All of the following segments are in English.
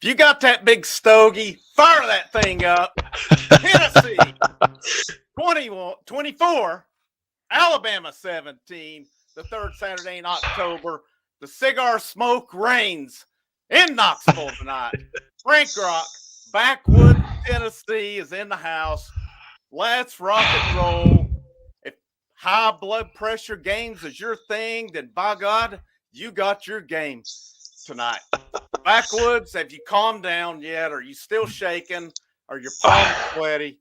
If you got that big stogie, fire that thing up. Tennessee 24, Alabama 17, the third Saturday in October. The cigar smoke reigns in Knoxville tonight. Frank Rock, Backwood, Tennessee is in the house. Let's rock and roll. If high blood pressure games is your thing, then by God, you got your game tonight. Backwoods, have you calmed down yet? Are you still shaking? Are your palms sweaty?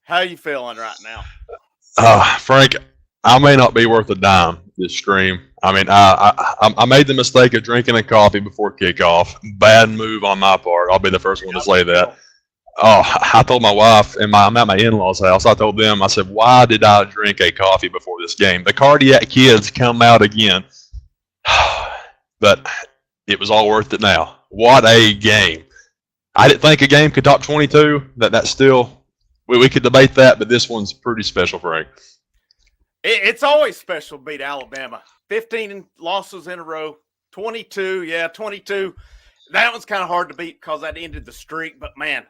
How you feeling right now? Frank, I may not be worth a dime this stream. I mean, I made the mistake of drinking a coffee before kickoff. Bad move on my part. I'll be the first one to say that. I told my wife, and I'm at my in-laws' house. I told them, I said, why did I drink a coffee before this game? The cardiac kids come out again. But it was all worth it now. What a game. I didn't think a game could top 22. That's still, we could debate that, but this one's pretty special, Frank. It's always special to beat Alabama. 15 losses in a row. 22, 22. That one's kind of hard to beat because that ended the streak, but man,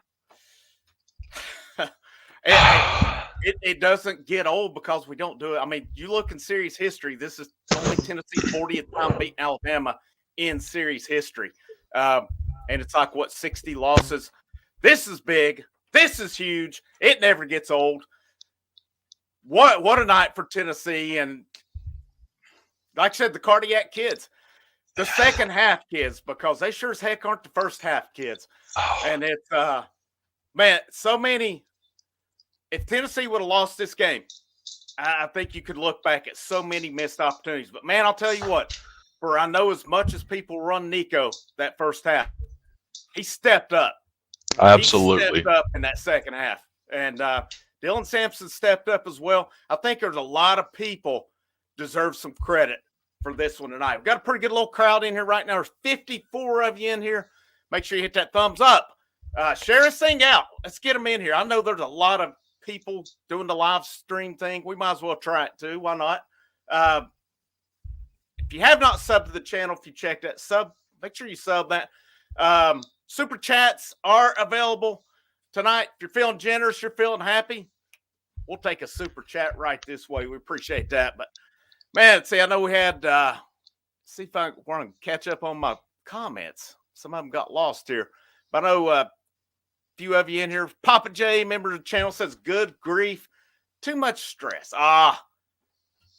it doesn't get old because we don't do it. I mean, you look in series history, this is only Tennessee's 40th time beating Alabama in series history. And it's like, 60 losses. This is big. This is huge. It never gets old. What a night for Tennessee. And like I said, the cardiac kids, the second half kids, because they sure as heck aren't the first half kids. And it's, man, so many. If Tennessee would have lost this game, I think you could look back at so many missed opportunities. But, man, I'll tell you what, for I know as much as people run Nico that first half, he stepped up. Absolutely. He stepped up in that second half. And Dylan Sampson stepped up as well. I think there's a lot of people deserve some credit for this one tonight. We've got a pretty good little crowd in here right now. There's 54 of you in here. Make sure you hit that thumbs up. Share this thing out. Let's get them in here. I know there's a lot of people doing the live stream thing. We might as well try it too. Why not? If you have not subbed to the channel, if you check that, make sure you sub that. Super chats are available tonight. If you're feeling generous, you're feeling happy, we'll take a super chat right this way. We appreciate that. But man, see, I know we had see if I want to catch up on my comments. Some of them got lost here. But I know a few of you in here. Papa J, member of the channel, says, good grief. Too much stress.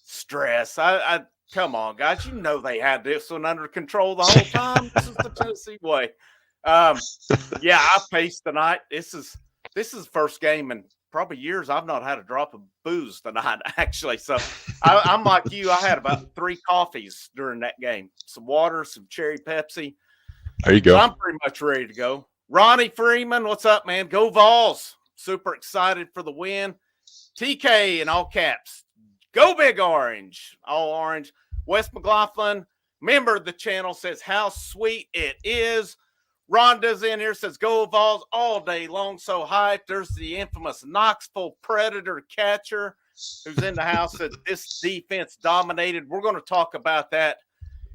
Stress. I come on, guys. You know they had this one under control the whole time. This is the Tennessee way. I paced tonight. This is the first game in probably years I've not had a drop of booze tonight, actually. So I'm like you. I had about 3 coffees during that game. Some water, some cherry Pepsi. There you go. So I'm pretty much ready to go. Ronnie Freeman, what's up, man? Go Vols. Super excited for the win. TK in all caps. Go Big Orange. All orange. Wes McLaughlin, member of the channel, says, how sweet it is. Rhonda's in here, says, go Vols all day long. So hyped. There's the infamous Knoxville Predator catcher who's in the house. Said this defense dominated. We're going to talk about that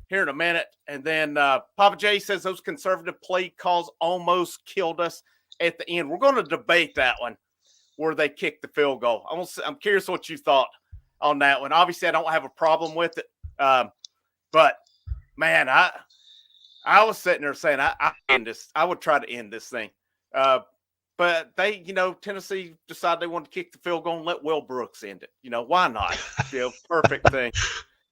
here in a minute. And then Papa J says those conservative play calls almost killed us at the end. We're going to debate that one where they kicked the field goal. I'm curious what you thought on that one. Obviously, I don't have a problem with it. But, man, I was sitting there saying I would try to end this thing. But they, Tennessee decided they wanted to kick the field goal and let Will Brooks end it. Why not? Perfect thing.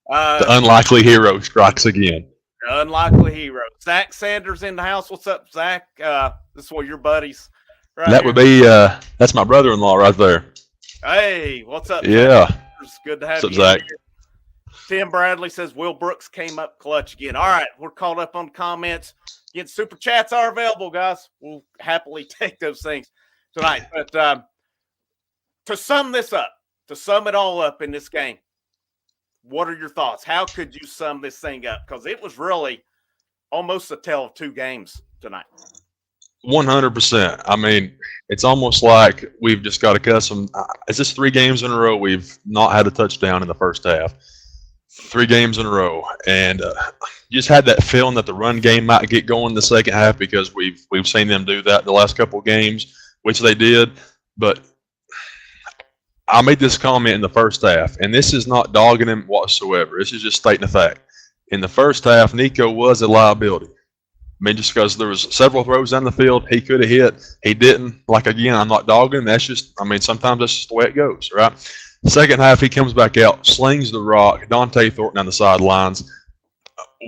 The unlikely hero strikes again. The unlikely hero. Zach Sanders in the house. What's up, Zach? This is one of your buddies. Right that here. Would be that's my brother-in-law right there. Hey, what's up? Yeah. It's good to have what's you. Up, Zach? Here. Tim Bradley says Will Brooks came up clutch again. All right, we're caught up on comments. Again, super chats are available, guys. We'll happily take those things tonight. But to sum this up, to sum it all up in this game, what are your thoughts? How could you sum this thing up? Because it was really almost a tale of 2 games tonight. 100%. I mean, it's almost like we've just got accustomed. Is this 3 games in a row we've not had a touchdown in the first half? 3 games in a row, and just had that feeling that the run game might get going in the second half because we've seen them do that the last couple of games, which they did. But I made this comment in the first half, and this is not dogging him whatsoever. This is just stating a fact. In the first half, Nico was a liability. I mean, just because there was several throws down the field, he could have hit, he didn't. Like, again, I'm not dogging. That's just, I mean, sometimes that's just the way it goes, right? Second half, he comes back out, slings the rock, Dante Thornton on the sidelines.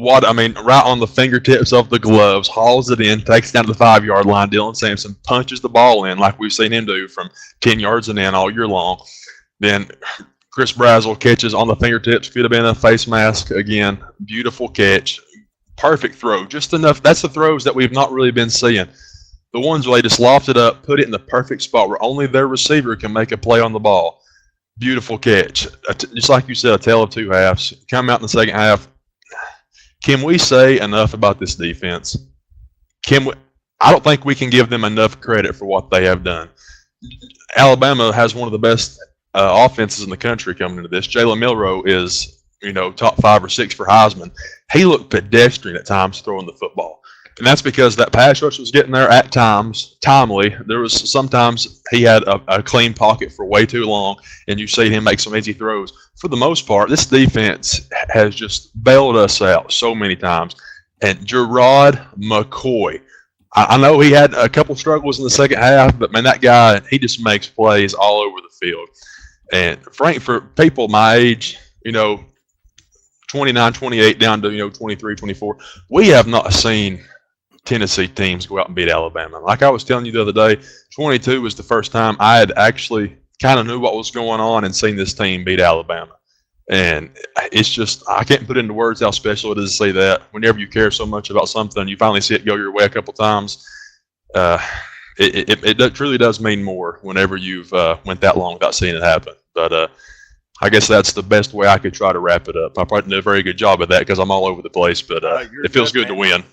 Right on the fingertips of the gloves, hauls it in, takes it down to the 5-yard line. Dylan Sampson punches the ball in like we've seen him do from 10 yards and in all year long. Then Chris Brazel catches on the fingertips, could have been a face mask again. Beautiful catch. Perfect throw, just enough. That's the throws that we've not really been seeing. The ones where they just loft it up, put it in the perfect spot where only their receiver can make a play on the ball. Beautiful catch. Just like you said, a tale of two halves. Come out in the second half. Can we say enough about this defense? I don't think we can give them enough credit for what they have done. Alabama has one of the best offenses in the country coming into this. Jalen Milroe is, top 5 or 6 for Heisman. He looked pedestrian at times throwing the football. And that's because that pass rush was getting there at times, timely. There was sometimes he had a clean pocket for way too long, and you see him make some easy throws. For the most part, this defense has just bailed us out so many times. And Gerard McCoy, I know he had a couple struggles in the second half, but, man, that guy, he just makes plays all over the field. And, Frank, for people my age, 29, 28 down to, 23, 24, we have not seen Tennessee teams go out and beat Alabama. Like I was telling you the other day, 22 was the first time I had actually kind of knew what was going on and seen this team beat Alabama. And it's just, I can't put into words how special it is to say that. Whenever you care so much about something, you finally see it go your way a couple times. It truly does mean more whenever you've went that long without seeing it happen. But I guess that's the best way I could try to wrap it up. I probably did a very good job of that because I'm all over the place, but it feels good to win.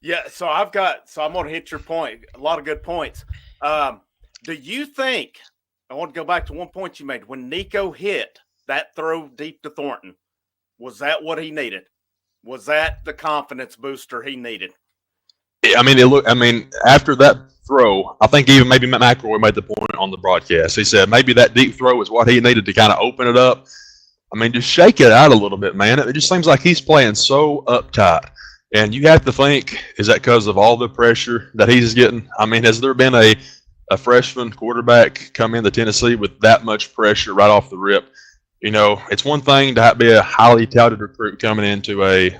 Yeah, so I'm going to hit your point. A lot of good points. Do you think, I want to go back to one point you made, when Nico hit that throw deep to Thornton, was that what he needed? Was that the confidence booster he needed? After that throw, I think even maybe Matt McElroy made the point on the broadcast. He said maybe that deep throw is what he needed to kind of open it up. Just shake it out a little bit, man. It just seems like he's playing so uptight. And you have to think, is that because of all the pressure that he's getting? Has there been a freshman quarterback come into Tennessee with that much pressure right off the rip? It's one thing to be a highly touted recruit coming into a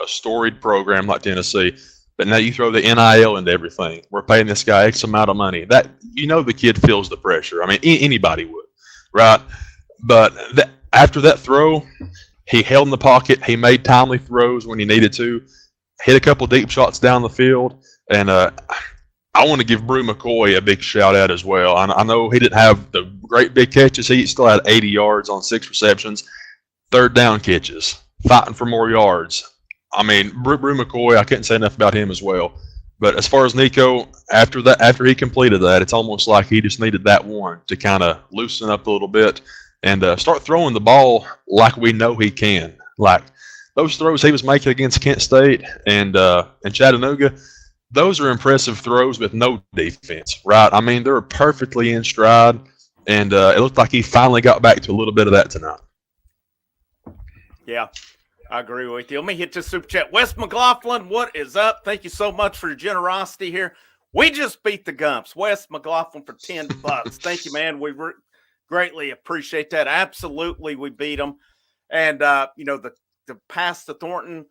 storied program like Tennessee, but now you throw the NIL into everything. We're paying this guy X amount of money. That the kid feels the pressure. Anybody would, right? But after that throw, he held in the pocket. He made timely throws when he needed to. Hit a couple deep shots down the field, and I want to give Brew McCoy a big shout out as well. I know he didn't have the great big catches. He still had 80 yards on 6 receptions, third down catches, fighting for more yards. Brew McCoy, I couldn't say enough about him as well. But as far as Nico, after he completed that, it's almost like he just needed that one to kind of loosen up a little bit and start throwing the ball like we know he can. Like those throws he was making against Kent State and Chattanooga, those are impressive throws with no defense, right? They were perfectly in stride, and it looked like he finally got back to a little bit of that tonight. Yeah, I agree with you. Let me hit this super chat. Wes McLaughlin, what is up? Thank you so much for your generosity here. We just beat the Gumps. Wes McLaughlin for $10. Thank you, man. We greatly appreciate that. Absolutely, we beat them. And, the pass to Thornton,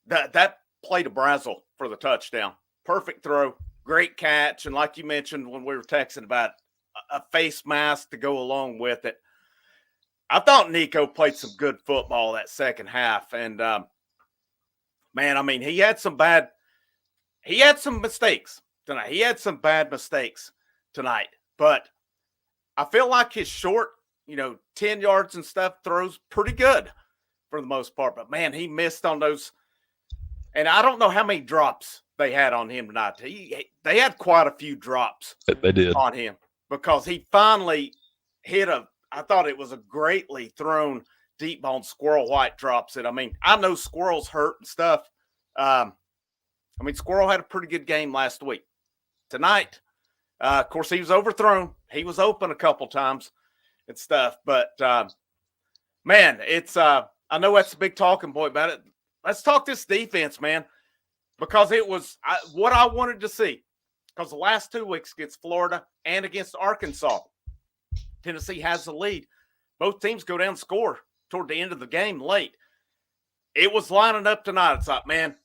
that play to Brazel for the touchdown. Perfect throw, great catch. And like you mentioned when we were texting about a face mask to go along with it, I thought Nico played some good football that second half. And, he had some mistakes tonight. He had some bad mistakes tonight. But I feel like his short, 10 yards and stuff throws pretty good for the most part. But, man, he missed on those. And I don't know how many drops they had on him tonight. They had quite a few drops they did on him because he finally hit I thought it was a greatly thrown deep ball and Squirrel White drops it. I mean, I know Squirrel's hurt and stuff. Squirrel had a pretty good game last week. Tonight, of course, he was overthrown. He was open a couple times and stuff. But, man, it's I know that's a big talking point about it. Let's talk this defense, man, because it was what I wanted to see. Because the last 2 weeks against Florida and against Arkansas, Tennessee has the lead. Both teams go down and score toward the end of the game late. It was lining up tonight. It's like, man,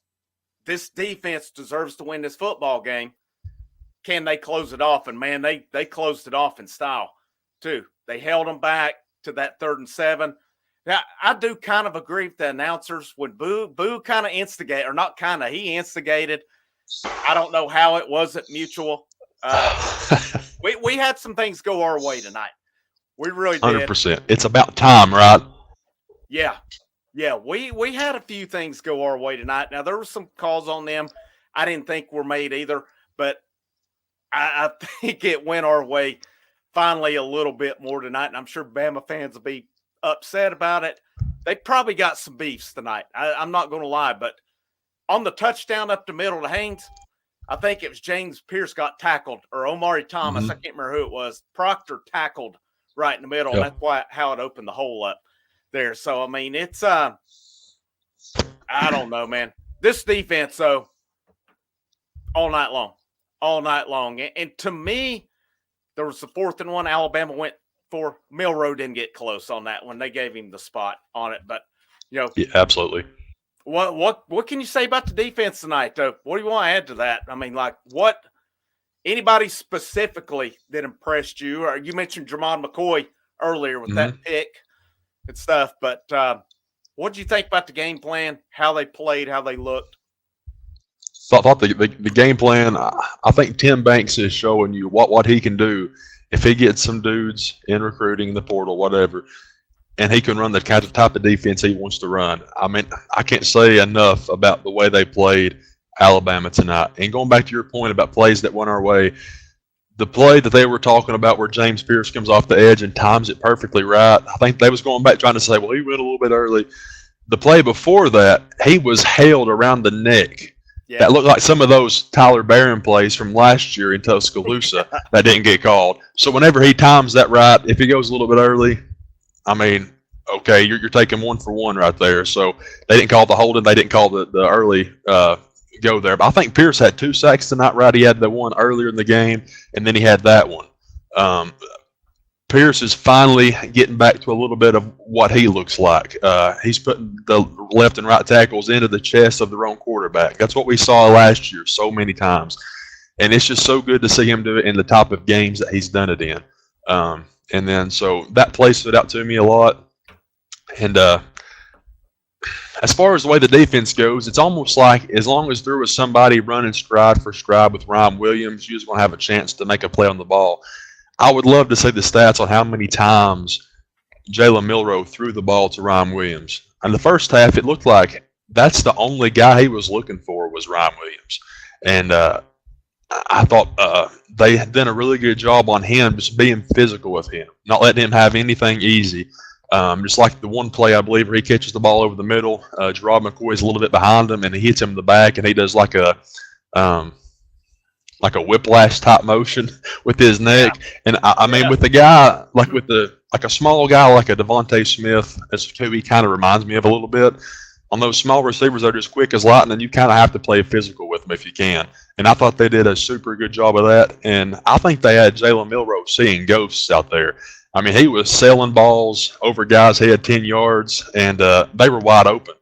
this defense deserves to win this football game. Can they close it off? And, man, they closed it off in style, too. They held them back to that 3rd and 7. Now, I do kind of agree with the announcers when Boo kind of instigated, or not kind of, he instigated. I don't know how it wasn't mutual. We had some things go our way tonight. We really did. 100%. It's about time, right? Yeah. Yeah, we had a few things go our way tonight. Now, there were some calls on them I didn't think were made either, but I think it went our way finally a little bit more tonight, and I'm sure Bama fans will be upset about it. They probably got some beefs tonight. I'm not going to lie, but on the touchdown up the middle to Haynes, I think it was James Pierce got tackled, or Omari Thomas. I can't remember who it was. Proctor tackled right in the middle, and that's how it opened the hole up there. So, I mean, it's I don't know, man. This defense, though, all night long. And to me, there was the 4th and 1 Alabama went for. Milroe didn't get close on that one. They gave him the spot on it. But, yeah, absolutely. What can you say about the defense tonight, though? What do you want to add to that? I mean, like, what anybody specifically that impressed you? Or you mentioned Jermon McCoy earlier with that pick and stuff. But what did you think about the game plan, how they played, how they looked? So I thought the game plan, I think Tim Banks is showing you what he can do if he gets some dudes in recruiting, the portal, whatever, and he can run the kind of type of defense he wants to run. I mean, I can't say enough about the way they played Alabama tonight. And going back to your point about plays that went our way, the play that they were talking about where James Pierce comes off the edge and times it perfectly right, I think they was going back trying to say, well, he went a little bit early. The play before that, he was held around the neck. Yeah. That looked like some of those Tyler Barron plays from last year in Tuscaloosa that didn't get called. So whenever he times that right, if he goes a little bit early, I mean, okay, you're taking 1 for 1 right there. So they didn't call the holding. They didn't call the early go there. But I think Pierce had 2 sacks tonight, right? He had the one earlier in the game, and then he had that one. Pierce is finally getting back to a little bit of what he looks like. He's putting the left and right tackles into the chest of their own quarterback. That's what we saw last year so many times. And it's just so good to see him do it in the type of games that he's done it in. And then so that play stood out to me a lot. And as far as the way the defense goes, it's almost like as long as there was somebody running stride for stride with Ryan Williams, you was going to have a chance to make a play on the ball. I would love to see the stats on how many times Jalen Milroe threw the ball to Ryan Williams. In the first half, it looked like that's the only guy he was looking for was Ryan Williams. And I thought they had done a really good job on him just being physical with him, not letting him have anything easy. Just like the one play, I believe, where he catches the ball over the middle. Gerard McCoy's a little bit behind him, and he hits him in the back, and he does like a whiplash type motion with his neck. Yeah. And I mean, with the guy, like a small guy like a Devontae Smith, that's who he kind of reminds me of a little bit. On those small receivers that are just quick as lightning, you kind of have to play physical with them if you can. And I thought they did a super good job of that. And I think they had Jalen Milroe seeing ghosts out there. I mean, he was selling balls over guys' head 10 yards, and they were wide open.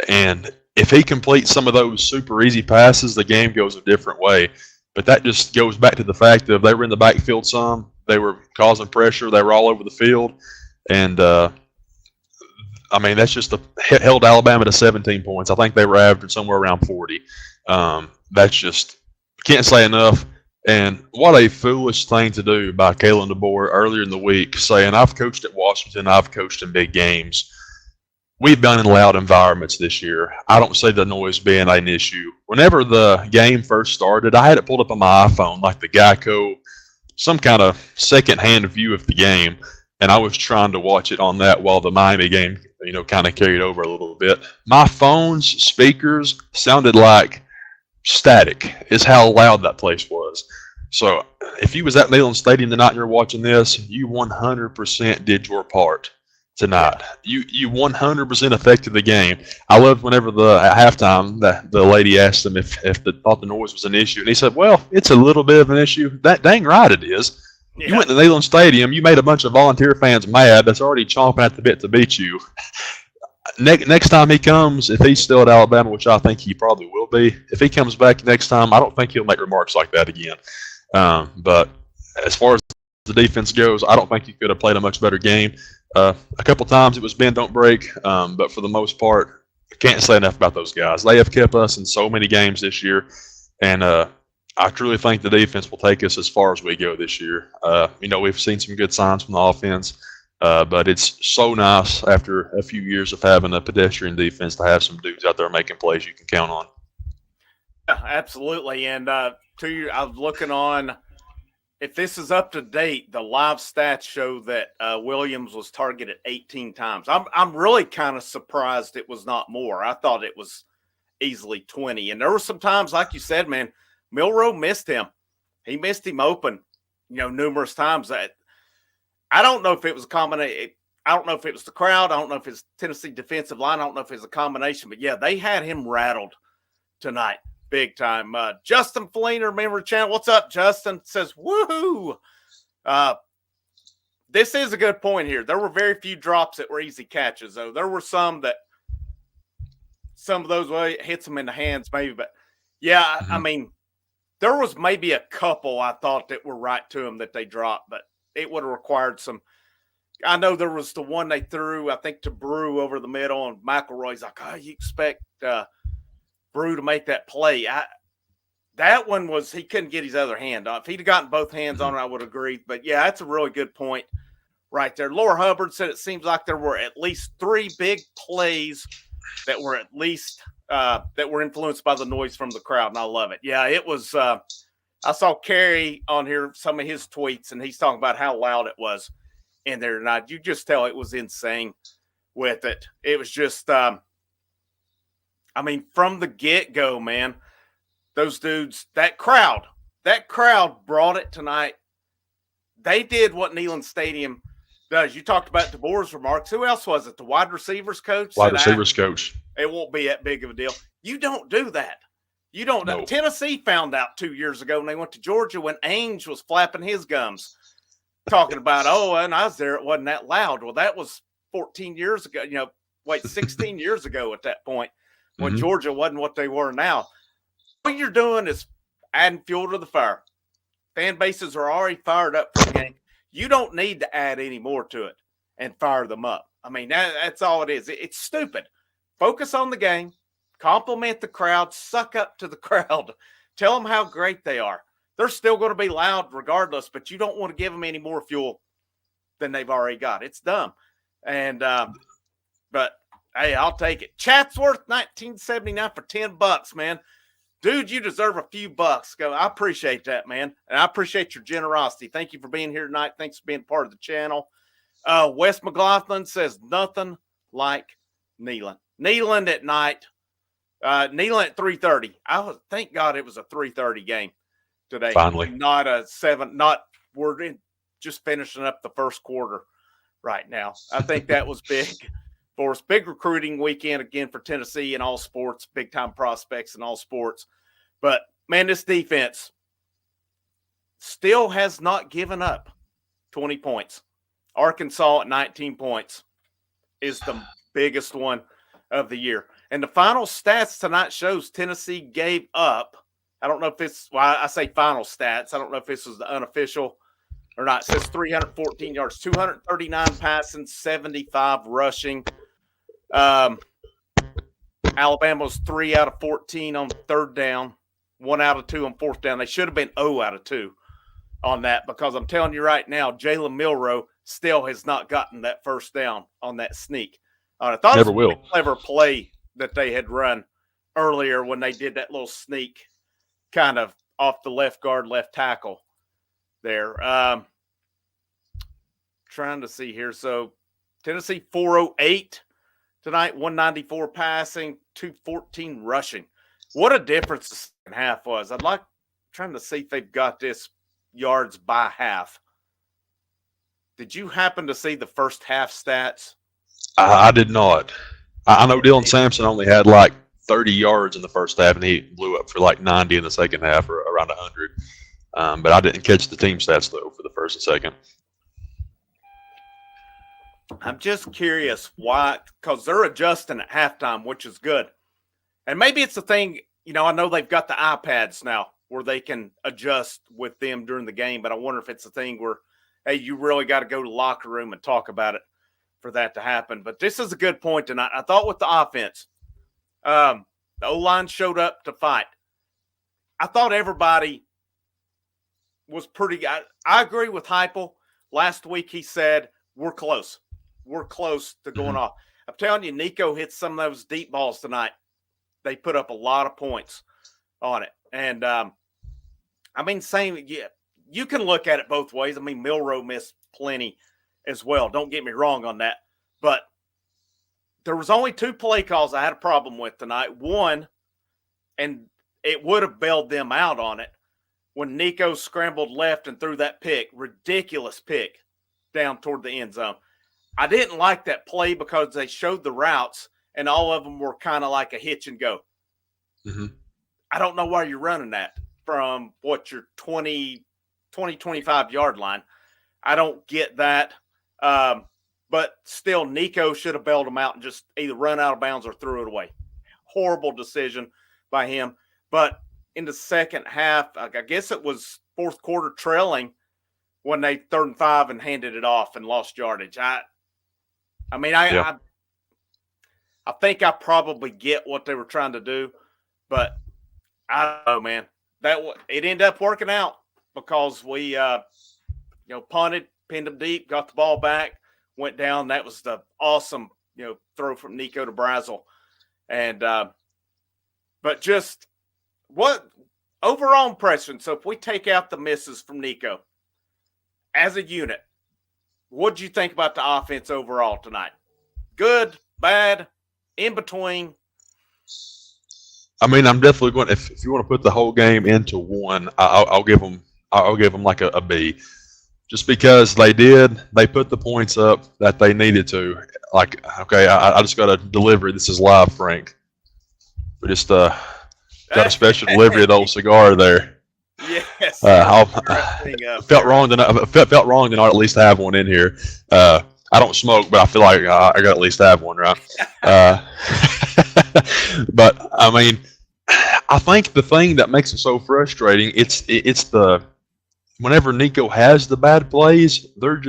And if he completes some of those super easy passes, the game goes a different way. But that just goes back to the fact of they were in the backfield some. They were causing pressure. They were all over the field. And, I mean, that's just held Alabama to 17 points. I think they were averaging somewhere around 40. That's just – can't say enough. And what a foolish thing to do by Kalen DeBoer earlier in the week, saying, I've coached at Washington, I've coached in big games. We've been in loud environments this year. I don't see the noise being an issue. Whenever the game first started, I had it pulled up on my iPhone, like the Geico, some kind of second-hand view of the game. and I was trying to watch it on that while the Miami game, kind of carried over a little bit. My phone's speakers sounded like static. Is how loud that place was. So if you was at Neyland Stadium tonight and you're watching this, you 100% did your part tonight. You 100% affected the game. I loved whenever at halftime the lady asked him if thought the noise was an issue, and he said, "Well, it's a little bit of an issue. That dang right it is." Yeah. You went to Neyland Stadium. You made a bunch of volunteer fans mad. That's already chomping at the bit to beat you. Next time he comes, if he's still at Alabama, which I think he probably will be, if he comes back next time, I don't think he'll make remarks like that again. But as far as the defense goes, I don't think he could have played a much better game. A couple times it was bend, don't break, but for the most part, I can't say enough about those guys. They have kept us in so many games this year, and I truly think the defense will take us as far as we go this year. We've seen some good signs from the offense. But it's so nice after a few years of having a pedestrian defense to have some dudes out there making plays you can count on. Yeah, absolutely. And I was looking on, if this is up to date, the live stats show that Williams was targeted 18 times. I'm really kind of surprised it was not more. I thought it was easily 20. And there were some times, like you said, man, Milroe missed him. He missed him open, numerous times. I don't know if it was a combination. I don't know if it was the crowd. I don't know if it's Tennessee defensive line. I don't know if it's a combination. But, yeah, they had him rattled tonight big time. Justin Fleener, member of the channel. What's up, Justin? Says, woohoo. This is a good point here. There were very few drops that were easy catches, though. There were some of those hits them in the hands maybe. But, yeah, I mean, there was maybe a couple I thought that were right to him that they dropped, but it would have required some. I know there was the one they threw, I think, to Brew over the middle, and McElroy's like, "Oh, you expect Brew to make that play?" That one was he couldn't get his other hand on. If he'd have gotten both hands on it, I would agree. But yeah, that's a really good point right there. Laura Hubbard said it seems like there were at least 3 big plays that were at least that were influenced by the noise from the crowd, and I love it. Yeah, it was. I saw Kerry on here, some of his tweets, and he's talking about how loud it was in there tonight. You just tell it was insane with it. It was just, from the get-go, man, those dudes, that crowd brought it tonight. They did what Neyland Stadium does. You talked about DeBoer's remarks. Who else was it? The wide receivers coach? Wide receivers coach. It won't be that big of a deal. You don't do that. You don't know. No. Tennessee found out 2 years ago when they went to Georgia when Ainge was flapping his gums, talking about, and I was there, it wasn't that loud. Well, that was 14 years ago, 16 years ago at that point when Georgia wasn't what they were now. What you're doing is adding fuel to the fire. Fan bases are already fired up for the game. You don't need to add any more to it and fire them up. I mean, that's all it is. It's stupid. Focus on the game. Compliment the crowd, suck up to the crowd, tell them how great they are. They're still going to be loud regardless, but you don't want to give them any more fuel than they've already got. It's dumb. And, but hey, I'll take it. Chatsworth, 1979 for $10, man. Dude, you deserve a few bucks. I appreciate that, man. And I appreciate your generosity. Thank you for being here tonight. Thanks for being part of the channel. Wes McLaughlin says nothing like Neyland. Neyland at night. Neyland at 3:30. Thank God it was a 3:30 game today. Finally. Not a 7. We're just finishing up the first quarter right now. I think that was big for us. Big recruiting weekend again for Tennessee in all sports, big time prospects in all sports. But man, this defense still has not given up 20 points. Arkansas at 19 points is the biggest one of the year. And the final stats tonight shows Tennessee gave up. I don't know if it's, I say final stats. I don't know if this was the unofficial or not. It says 314 yards, 239 passing, 75 rushing. Alabama was 3 out of 14 on third down, 1 out of 2 on fourth down. They should have been 0 out of 2 on that because I'm telling you right now, Jalen Milroe still has not gotten that first down on that sneak. I thought it was a clever play that they had run earlier when they did that little sneak kind of off the left guard, left tackle there. trying to see here. So Tennessee 408 tonight, 194 passing, 214 rushing. What a difference the second half was. Trying to see if they've got this yards by half. Did you happen to see the first half stats? I did not. I know Dylan Sampson only had like 30 yards in the first half, and he blew up for like 90 in the second half, or around 100. But I didn't catch the team stats, though, for the first and second. I'm just curious why, because they're adjusting at halftime, which is good. And maybe it's the thing, I know they've got the iPads now where they can adjust with them during the game, but I wonder if it's a thing where, hey, you really got to go to the locker room and talk about it for that to happen. But this is a good point tonight. I thought with the offense, the O-line showed up to fight. I thought everybody was pretty – I agree with Heupel. Last week he said, we're close. We're close to going off. I'm telling you, Nico hit some of those deep balls tonight. They put up a lot of points on it. And, you can look at it both ways. Milroe missed plenty as well. Don't get me wrong on that. But there was only 2 play calls I had a problem with tonight. One, and it would have bailed them out on it, when Nico scrambled left and threw that pick, ridiculous pick, down toward the end zone. I didn't like that play because they showed the routes, and all of them were kind of like a hitch and go. Mm-hmm. I don't know why you're running that from your 20, 25-yard line. I don't get that. But still, Nico should have bailed him out and just either run out of bounds or threw it away. Horrible decision by him. But in the second half, I guess it was fourth quarter trailing when they 3rd and 5 and handed it off and lost yardage. I think I probably get what they were trying to do, but I don't know, man. It ended up working out because we, punted, pinned them deep, got the ball back, went down. That was the awesome, throw from Nico to Brazel. And, but just what overall impression. So if we take out the misses from Nico as a unit, what'd you think about the offense overall tonight? Good, bad, in between? I'm definitely going. If you want to put the whole game into one, I'll give them like a B, just because they put the points up that they needed to. Like, okay, I just got a delivery. This is live, Frank. We just got a special delivery of the old cigar there. Yes. Felt wrong to not at least have one in here. I don't smoke, but I feel like I got to at least have one, right? But I think the thing that makes it so frustrating, it's the whenever Nico has the bad plays, they're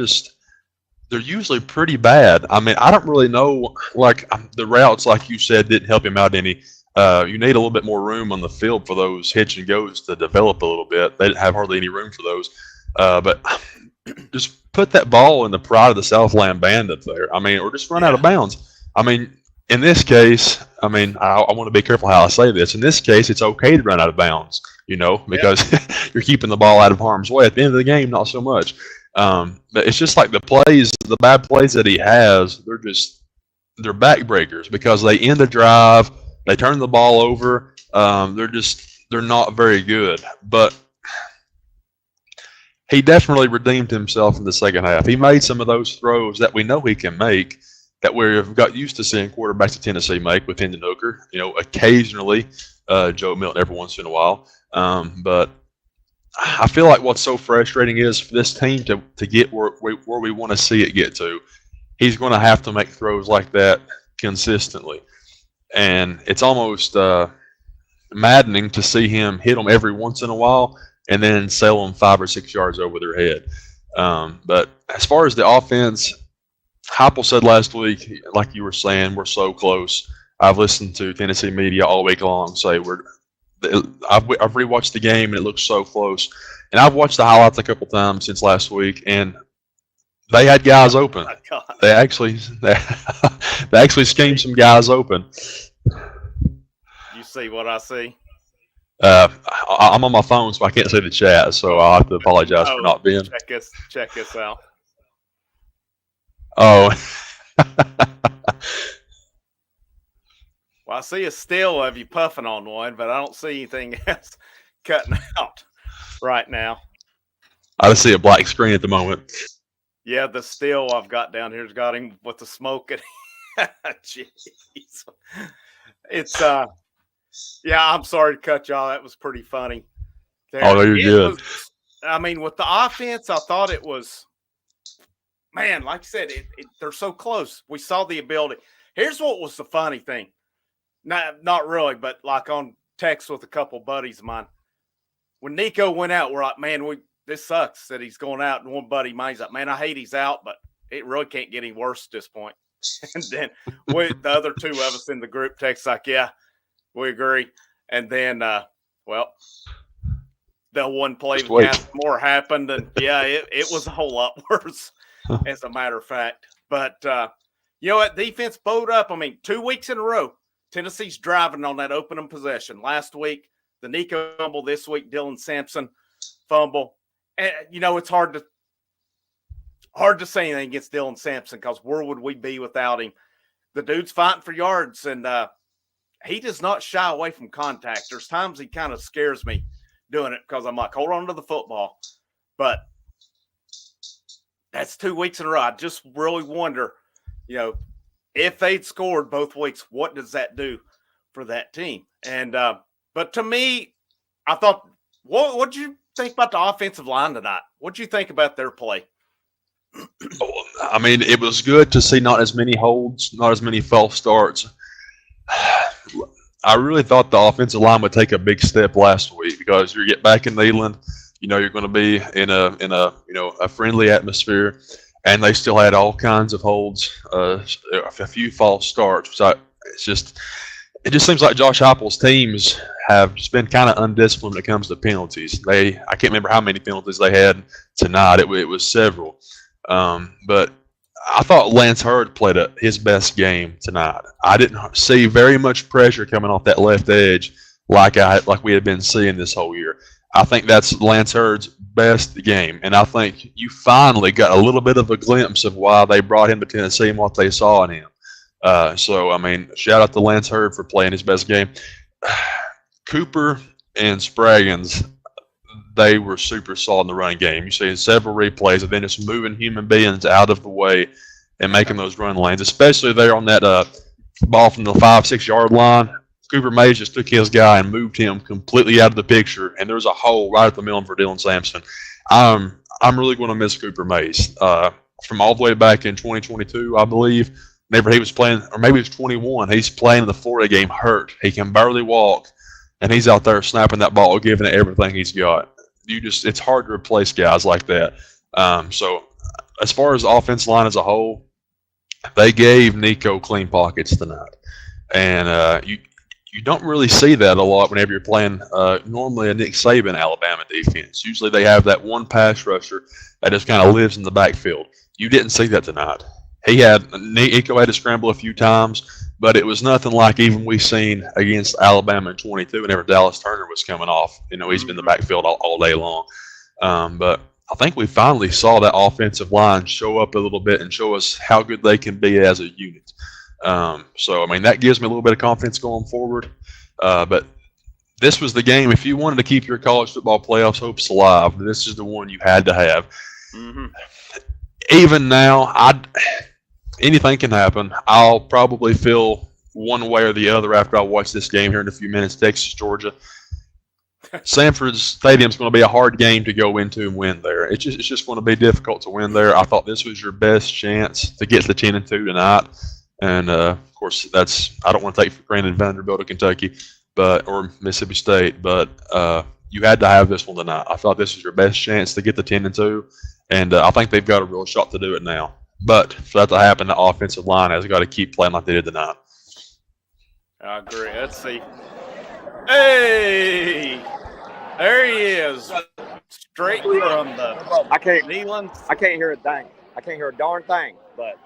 usually pretty bad. I don't really know, like the routes, like you said, didn't help him out any. You need a little bit more room on the field for those hitch and goes to develop a little bit. They didn't have hardly any room for those. But just put that ball in the pride of the Southland band up there. Or just run out of bounds. In this case, I want to be careful how I say this. In this case, it's okay to run out of bounds, because you're keeping the ball out of harm's way. At the end of the game, not so much. But it's just like the bad plays that he has, they're backbreakers because they end the drive, they turn the ball over. They're not very good. But he definitely redeemed himself in the second half. He made some of those throws that we know he can make, that we've got used to seeing quarterbacks of Tennessee make with Hendon Hooker. Occasionally, Joe Milton every once in a while. But I feel like what's so frustrating is for this team to get where we want to see it get to, he's going to have to make throws like that consistently. And it's almost maddening to see him hit them every once in a while and then sail them 5 or 6 yards over their head. But as far as the offense, Heupel said last week, like you were saying, we're so close. I've listened to Tennessee media all week long say I've rewatched the game and it looks so close. And I've watched the highlights a couple times since last week, and they had guys open. Oh, they actually schemed some guys open. You see what I see? I'm on my phone, so I can't see the chat, so I'll have to apologize for not being. Check us out. Oh, Well, I see a still of you puffing on one, but I don't see anything else cutting out right now. I just see a black screen at the moment. Yeah, the still I've got down here's got him with the smoke. Jeez, it's yeah. I'm sorry to cut y'all. That was pretty funny. Oh, There, no, you're it good. was. I mean, with the offense, I thought it was. Man, like I said, they're so close. We saw the ability. Here's what was the funny thing. Not really, but like on text with a couple buddies of mine. When Nico went out, we're like, man, this sucks that he's going out. And one buddy of mine's like, man, I hate he's out, but it really can't get any worse at this point. And then the other two of us in the group text like, yeah, we agree. And then, well, the one play Just with wait. Gassmore happened, and yeah, it was a whole lot worse, as a matter of fact. But you know what? Defense bowed up. I mean, 2 weeks in a row, Tennessee's driving on that opening possession. Last week, the Nico fumble. This week, Dylan Sampson fumble. And you know, it's hard to say anything against Dylan Sampson because where would we be without him? The dude's fighting for yards, and he does not shy away from contact. There's times he kind of scares me doing it because I'm like, hold on to the football. But that's 2 weeks in a row. I just really wonder, you know, if they'd scored both weeks, what does that do for that team? And but to me, I thought, what did you think about the offensive line tonight? What did you think about their play? I mean, it was good to see not as many holds, not as many false starts. I really thought the offensive line would take a big step last week because you get back in Neyland, you know, you're going to be in a friendly atmosphere, and they still had all kinds of holds, a few false starts. So it just seems like Josh Heupel's teams have just been kind of undisciplined when it comes to penalties. I can't remember how many penalties they had tonight. It was several, but I thought Lance Hurd played his best game tonight. I didn't see very much pressure coming off that left edge like we had been seeing this whole year. I think that's Lance Hurd's best game, and I think you finally got a little bit of a glimpse of why they brought him to Tennessee and what they saw in him. So, I mean, shout out to Lance Hurd for playing his best game. Cooper and Spraggins, they were super solid in the running game. You see several replays of them just moving human beings out of the way and making those run lanes, especially there on that ball from the 5-6 yard line. Cooper Mays just took his guy and moved him completely out of the picture, and there's a hole right at the middle for Dylan Sampson. I'm really going to miss Cooper Mays. From all the way back in 2022, I believe, whenever he was playing, or maybe it was 21, he's playing in the Florida game hurt. He can barely walk, and he's out there snapping that ball, giving it everything he's got. It's hard to replace guys like that. So as far as the offensive line as a whole, they gave Nico clean pockets tonight, and you don't really see that a lot whenever you're playing normally a Nick Saban Alabama defense. Usually they have that one pass rusher that just kind of lives in the backfield. You didn't see that tonight. Nico had to scramble a few times, but it was nothing like even we seen against Alabama in 22 whenever Dallas Turner was coming off. You know, he's been in the backfield all day long. But I think we finally saw that offensive line show up a little bit and show us how good they can be as a unit. So, I mean, that gives me a little bit of confidence going forward. But this was the game. If you wanted to keep your college football playoffs hopes alive, this is the one you had to have. Mm-hmm. Even now, anything can happen. I'll probably feel one way or the other after I watch this game here in a few minutes, Texas, Georgia. Sanford Stadium is going to be a hard game to go into and win there. It's just going to be difficult to win there. I thought this was your best chance to get to 10-2 tonight. And, of course, I don't want to take for granted Vanderbilt or Kentucky or Mississippi State, but you had to have this one tonight. I thought this was your best chance to get the 10-2, and I think they've got a real shot to do it now. But for that to happen, the offensive line has got to keep playing like they did tonight. I agree. Let's see. Hey! There he is. Straight from the Neyland. I can't hear a thing. I can't hear a darn thing, but...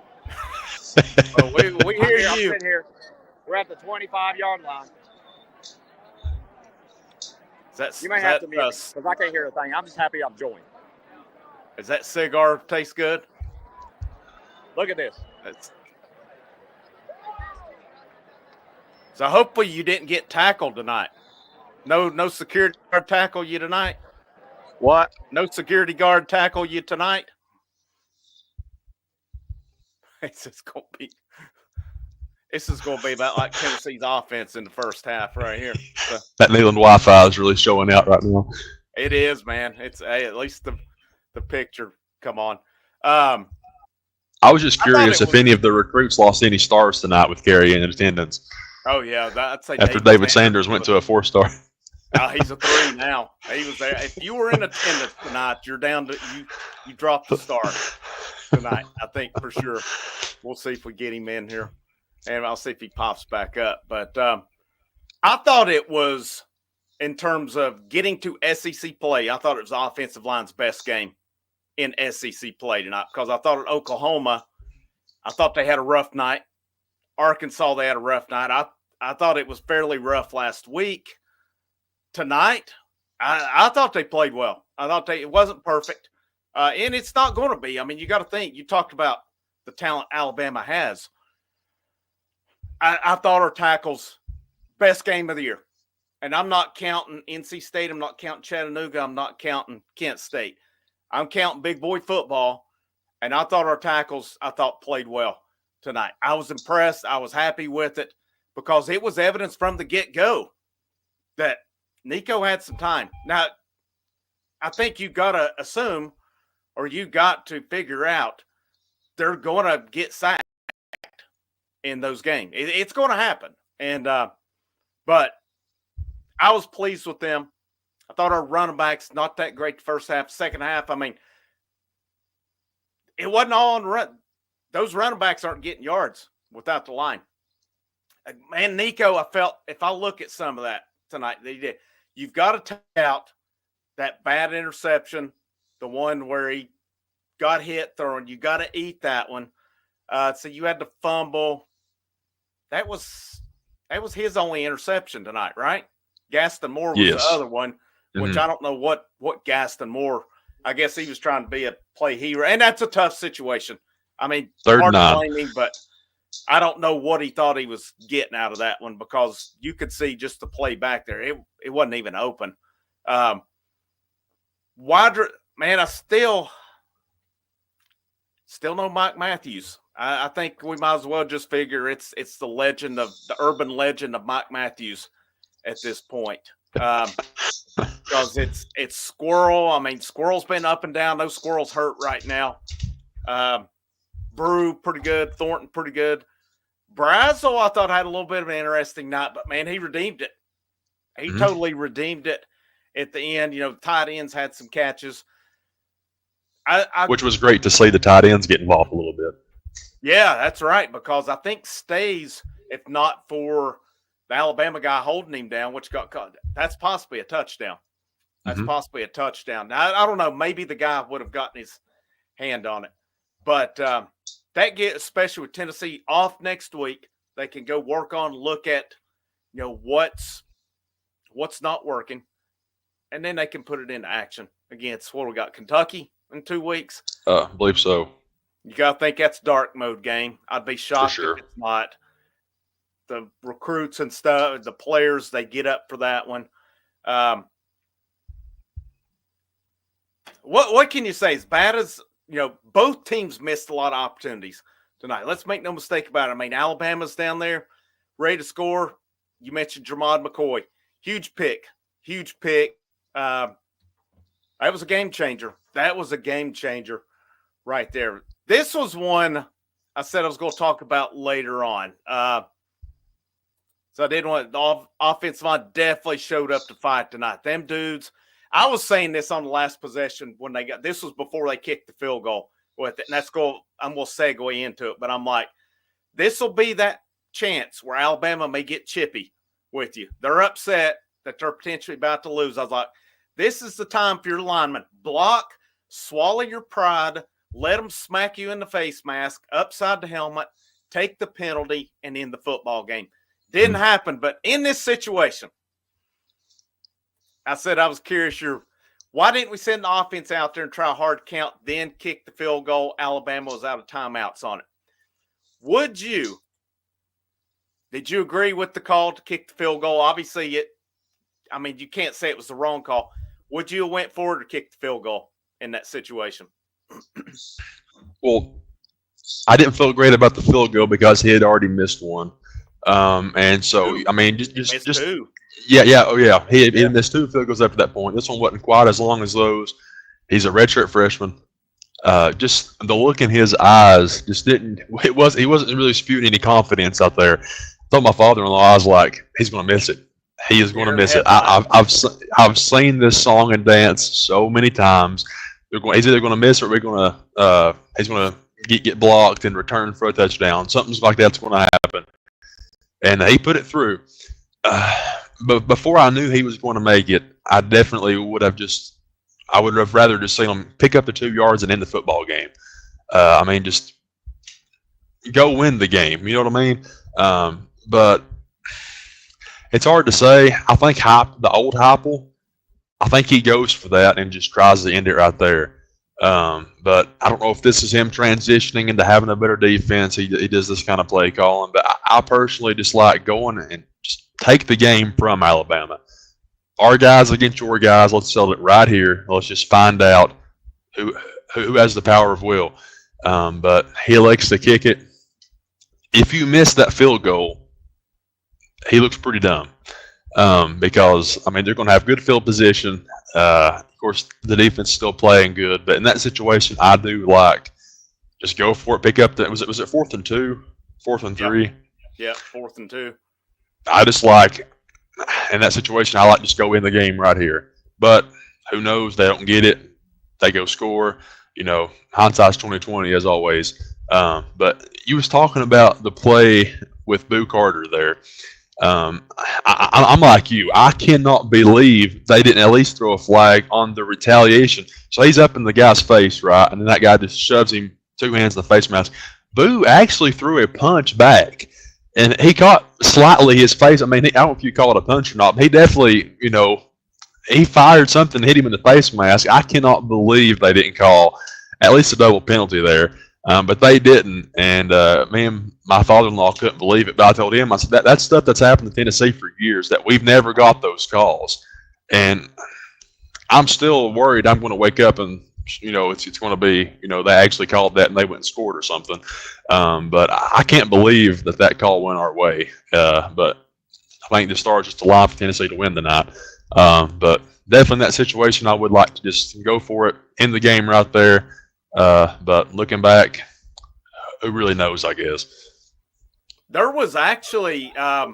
Oh, we hear you. I'm sitting here. We're at the 25-yard line. You may have to mute because I can't hear a thing. I'm just happy I'm joined. Does that cigar taste good? Look at this. So hopefully you didn't get tackled tonight. No security guard tackle you tonight? What? No security guard tackle you tonight? This is going to be about like Tennessee's offense in the first half right here. So, that Neyland Wi-Fi is really showing out right now. It is, man. It's at least the picture. Come on. I was just curious if any of the recruits lost any stars tonight with Carey in attendance. Oh yeah, I'd say after David Sanders went to a 4-star. He's a 3 now. He was there. If you were in attendance tonight, you're down to you dropped the star tonight. I think for sure. We'll see if we get him in here, and I'll see if he pops back up. But I thought it was, in terms of getting to SEC play, I thought it was the offensive line's best game in SEC play tonight, because I thought at Oklahoma, I thought they had a rough night. Arkansas, they had a rough night. I thought it was fairly rough last week. Tonight, I thought they played well. I thought it wasn't perfect, and it's not going to be. I mean, you got to think. You talked about the talent Alabama has. I thought our tackles best game of the year, and I'm not counting NC State. I'm not counting Chattanooga. I'm not counting Kent State. I'm counting big boy football, and I thought our tackles played well tonight. I was impressed. I was happy with it, because it was evidence from the get-go that Nico had some time. Now, I think you got to assume, or you got to figure out, they're going to get sacked in those games. It's going to happen. And but I was pleased with them. I thought our running backs, not that great the first half. Second half, I mean, it wasn't all on run. Those running backs aren't getting yards without the line. Man, Nico, I felt, if I look at some of that tonight, they did. You've got to take out that bad interception, the one where he got hit throwing. You got to eat that one. So you had to fumble. That was his only interception tonight, right? Gaston Moore was the other one, which I don't know what Gaston Moore. I guess he was trying to be a play hero, and that's a tough situation. I mean, hard to blame him, but I don't know what he thought he was getting out of that one, because you could see just the play back there. It wasn't even open. Man, I still know Mike Matthews. I think we might as well just figure it's the urban legend of Mike Matthews at this point. Because it's Squirrel. I mean, Squirrel's been up and down. Those Squirrels hurt right now. Brew, pretty good. Thornton, pretty good. Brazel, I thought, had a little bit of an interesting night, but, man, he redeemed it. He totally redeemed it at the end. You know, tight ends had some catches. Which was great to see the tight ends get involved a little bit. Yeah, that's right, because I think Stays, if not for the Alabama guy holding him down, which got caught, that's possibly a touchdown. That's possibly a touchdown. Now, I don't know. Maybe the guy would have gotten his hand on it. But that gets, especially with Tennessee off next week, they can go work on, look at, you know, what's not working, and then they can put it into action against what we got, Kentucky in 2 weeks. I believe so. You got to think that's dark mode game. I'd be shocked if it's not. The recruits and stuff, the players, they get up for that one. What can you say? As bad as, you know, both teams missed a lot of opportunities tonight. Let's make no mistake about it. I mean, Alabama's down there ready to score. You mentioned Jermod McCoy. Huge pick. That was a game changer. Right there. This was one I said I was going to talk about later on. So I did want the offensive line definitely showed up to fight tonight. Them dudes, I was saying this on the last possession when this was before they kicked the field goal with it. And I'm going to segue into it, but I'm like, this will be that chance where Alabama may get chippy with you. They're upset that they're potentially about to lose. I was like, this is the time for your lineman. Block, swallow your pride, let them smack you in the face mask, upside the helmet, take the penalty, and end the football game. Didn't happen, but in this situation, I said I was curious Why didn't we send the offense out there and try a hard count, then kick the field goal? Alabama was out of timeouts on it. Did you agree with the call to kick the field goal? Obviously, you can't say it was the wrong call. Would you have went forward or kicked the field goal in that situation? Well, I didn't feel great about the field goal because he had already missed one. And so, just two. Yeah. He had missed 2 field goals after that point. This one wasn't quite as long as those. He's a redshirt freshman. Just the look in his eyes just didn't. He wasn't really spewing any confidence out there. I told my father-in-law, I was like, he's going to miss it. He is going to miss it. I've seen this song and dance so many times. He's either going to miss it or he's going to get blocked and return for a touchdown. Something like that's going to happen. And he put it through. But before I knew he was going to make it, I definitely would have rather just seen him pick up the 2 yards and end the football game. Just go win the game. You know what I mean? But it's hard to say. I think the old Heupel, I think he goes for that and just tries to end it right there. But I don't know if this is him transitioning into having a better defense. He does this kind of play calling. But I personally just like going and just take the game from Alabama. Our guys against your guys. Let's settle it right here. Let's just find out who has the power of will. But he elects to kick it. If you miss that field goal, he looks pretty dumb. Because they're going to have good field position. Of course, the defense is still playing good, but in that situation, I do like just go for it. Pick up was it 4th and 2, 4th and 3? Yeah, 4th and 2. I just like in that situation, I like just go in the game right here. But who knows? They don't get it. They go score. Hindsight's 20/20 as always. But you was talking about the play with Boo Carter there. I'm like you. I cannot believe they didn't at least throw a flag on the retaliation. So he's up in the guy's face, right? And then that guy just shoves him 2 hands in the face mask. Boo actually threw a punch back. And he caught slightly his face. I don't know if you call it a punch or not, but he definitely, he fired something, hit him in the face mask. I cannot believe they didn't call at least a double penalty there. But they didn't, and me and my father-in-law couldn't believe it. But I told him, I said, that's stuff that's happened in Tennessee for years, that we've never got those calls. And I'm still worried I'm going to wake up and, it's going to be, they actually called that and they went and scored or something. But I can't believe that call went our way. But I think the Stars just alive for Tennessee to win tonight. But definitely in that situation, I would like to just go for it in the game right there. But looking back, who really knows, I guess. There was actually, I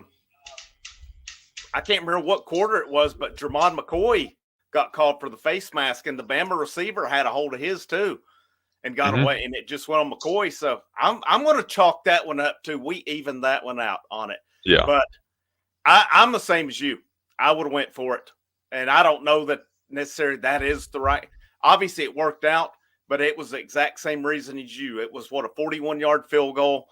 can't remember what quarter it was, but Jermon McCoy got called for the face mask, and the Bama receiver had a hold of his too and got away, and it just went on McCoy. So I'm going to chalk that one up too. We evened that one out on it. Yeah. But I'm the same as you. I would have went for it. And I don't know that necessarily that is the right. Obviously, it worked out. But it was the exact same reason as you. It was, a 41-yard field goal.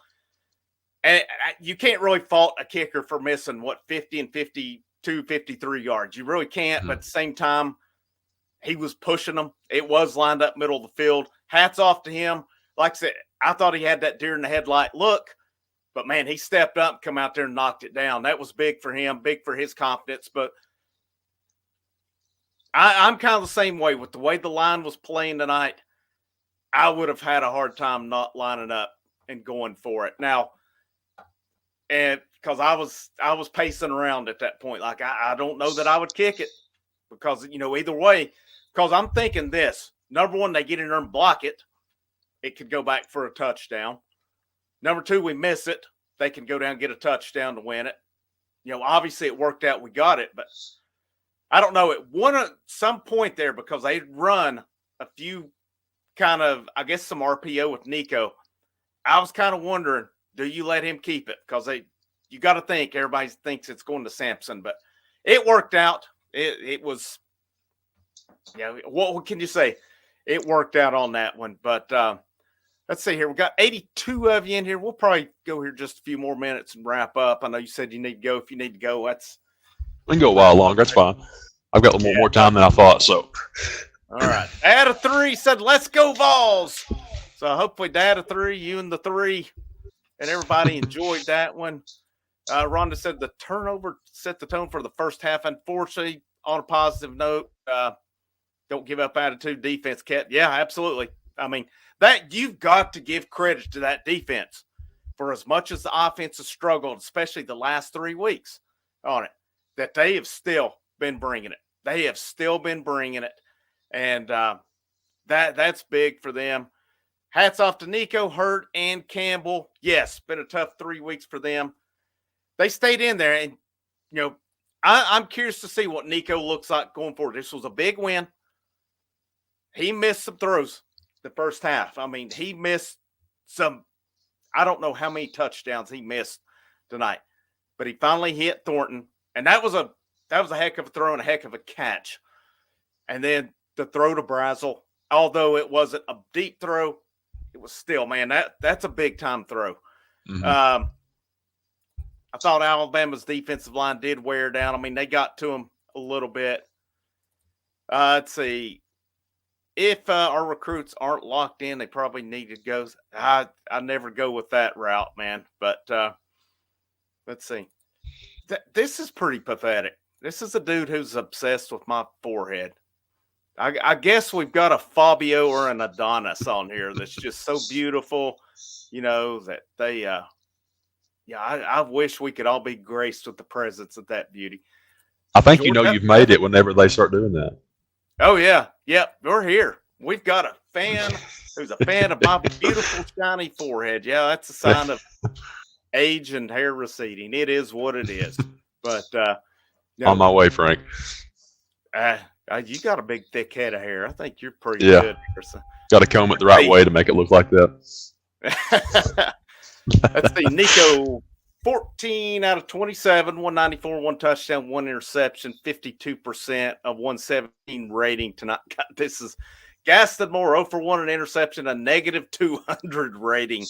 And you can't really fault a kicker for missing, 50 and 52, 53 yards. You really can't. But at the same time, he was pushing them. It was lined up middle of the field. Hats off to him. Like I said, I thought he had that deer in the headlight look. But, man, he stepped up and come out there and knocked it down. That was big for him, big for his confidence. But I'm kind of the same way with the way the line was playing tonight. I would have had a hard time not lining up and going for it now. And because I was pacing around at that point. Like, I don't know that I would kick it because, either way, because I'm thinking this. Number one, they get in there and block it. It could go back for a touchdown. Number two, we miss it. They can go down and get a touchdown to win it. Obviously it worked out. We got it, but I don't know. At some point there, because they'd run a few kind of, I guess, some RPO with Nico. I was kind of wondering, do you let him keep it? Because you got to think everybody thinks it's going to Sampson, but it worked out. It was, what can you say? It worked out on that one. But let's see here. We got 82 of you in here. We'll probably go here just a few more minutes and wrap up. I know you said you need to go. If you need to go, we can go a while longer. That's fine. I've got a little more time than I thought. So, all right. Dad of 3 said, "Let's go Vols." So hopefully, Dad of 3, you and the 3, and everybody enjoyed that one. Rhonda said the turnover set the tone for the first half. Unfortunately, on a positive note, don't give up attitude. Defense kept. Yeah, absolutely. I mean, that you've got to give credit to that defense for as much as the offense has struggled, especially the last 3 weeks on it, that they have still been bringing it. They have still been bringing it. And that's big for them. Hats off to Nico, Hurt, and Campbell. Yes, been a tough 3 weeks for them. They stayed in there, and I'm curious to see what Nico looks like going forward. This was a big win. He missed some throws the first half. I mean, he missed some. I don't know how many touchdowns he missed tonight, but he finally hit Thornton, and that was a heck of a throw and a heck of a catch. And then the throw to Brazel, although it wasn't a deep throw, it was still, man, that's a big time throw. Mm-hmm. I thought Alabama's defensive line did wear down. I mean, they got to him a little bit. Let's see. If our recruits aren't locked in, they probably need to go. I never go with that route, man. But let's see. This is pretty pathetic. This is a dude who's obsessed with my forehead. I guess we've got a Fabio or an Adonis on here that's just so beautiful, that they I wish we could all be graced with the presence of that beauty. I think you've made it whenever they start doing that. Oh, yeah. Yep, we're here. We've got a fan who's a fan of my beautiful, shiny forehead. Yeah, that's a sign of age and hair receding. It is what it is. But on my way, Frank. You got a big, thick head of hair. I think you're pretty good. Got to comb it the right way to make it look like that. Let's see. Nico, 14 out of 27, 194, 1 touchdown, 1 interception, 52% of 117 rating tonight. God, this is Gaston Moore, 0 for 1 an interception, a negative 200 rating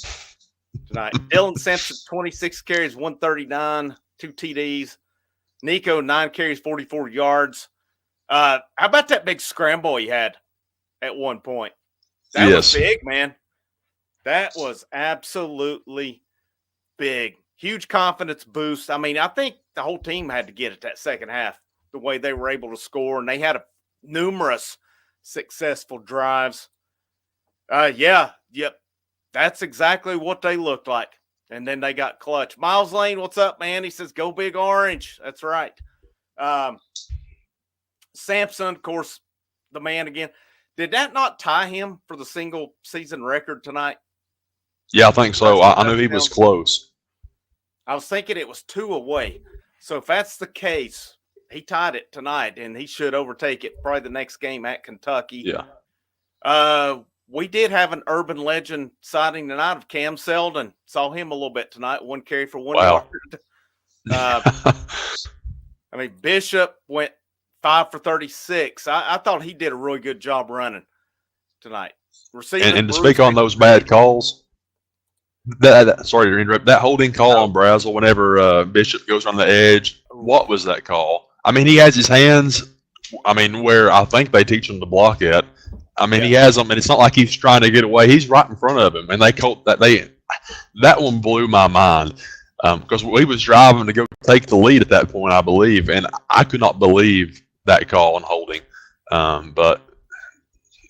tonight. Dylan Sampson, 26 carries, 139, 2 TDs. Nico, 9 carries, 44 yards. How about that big scramble he had at one point? That was big, man. That was absolutely big. Huge confidence boost. I mean, I think the whole team had to get it that second half, the way they were able to score, and they had numerous successful drives. Yep. That's exactly what they looked like. And then they got clutch. Miles Lane, what's up, man? He says, "Go Big Orange." That's right. Sampson, of course, the man again. Did that not tie him for the single season record tonight? Yeah, I think so. I knew he was close. I was thinking it was 2 away. So if that's the case, he tied it tonight, and he should overtake it probably the next game at Kentucky. Yeah. We did have an urban legend sighting tonight of Cam Seldon. Saw him a little bit tonight. 1 carry for 1 yard. I mean, Bishop went 5 for 36. I thought he did a really good job running tonight. And to speak on those bad calls, sorry to interrupt, that holding call on Brazel whenever Bishop goes on the edge, what was that call? I mean, he has his hands, where I think they teach him to block at. He has them, and it's not like he's trying to get away. He's right in front of him, and that one blew my mind. Because we was driving to go take the lead at that point, I believe, and I could not believe that call on holding. But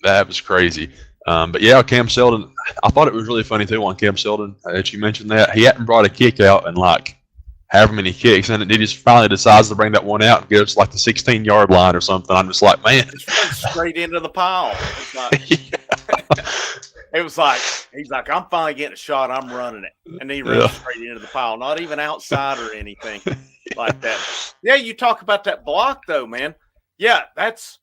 that was crazy. But yeah, Cam Seldon, I thought it was really funny too on Cam Seldon that you mentioned that. He hadn't brought a kick out in like however many kicks, and he just finally decides to bring that one out and get us like the 16-yard line or something. I'm just like, man. Straight into the pile. It was like, he's like, I'm finally getting a shot. I'm running it. And he ran straight into the pile, not even outside or anything like that. Yeah, you talk about that block, though, man. Yeah, that's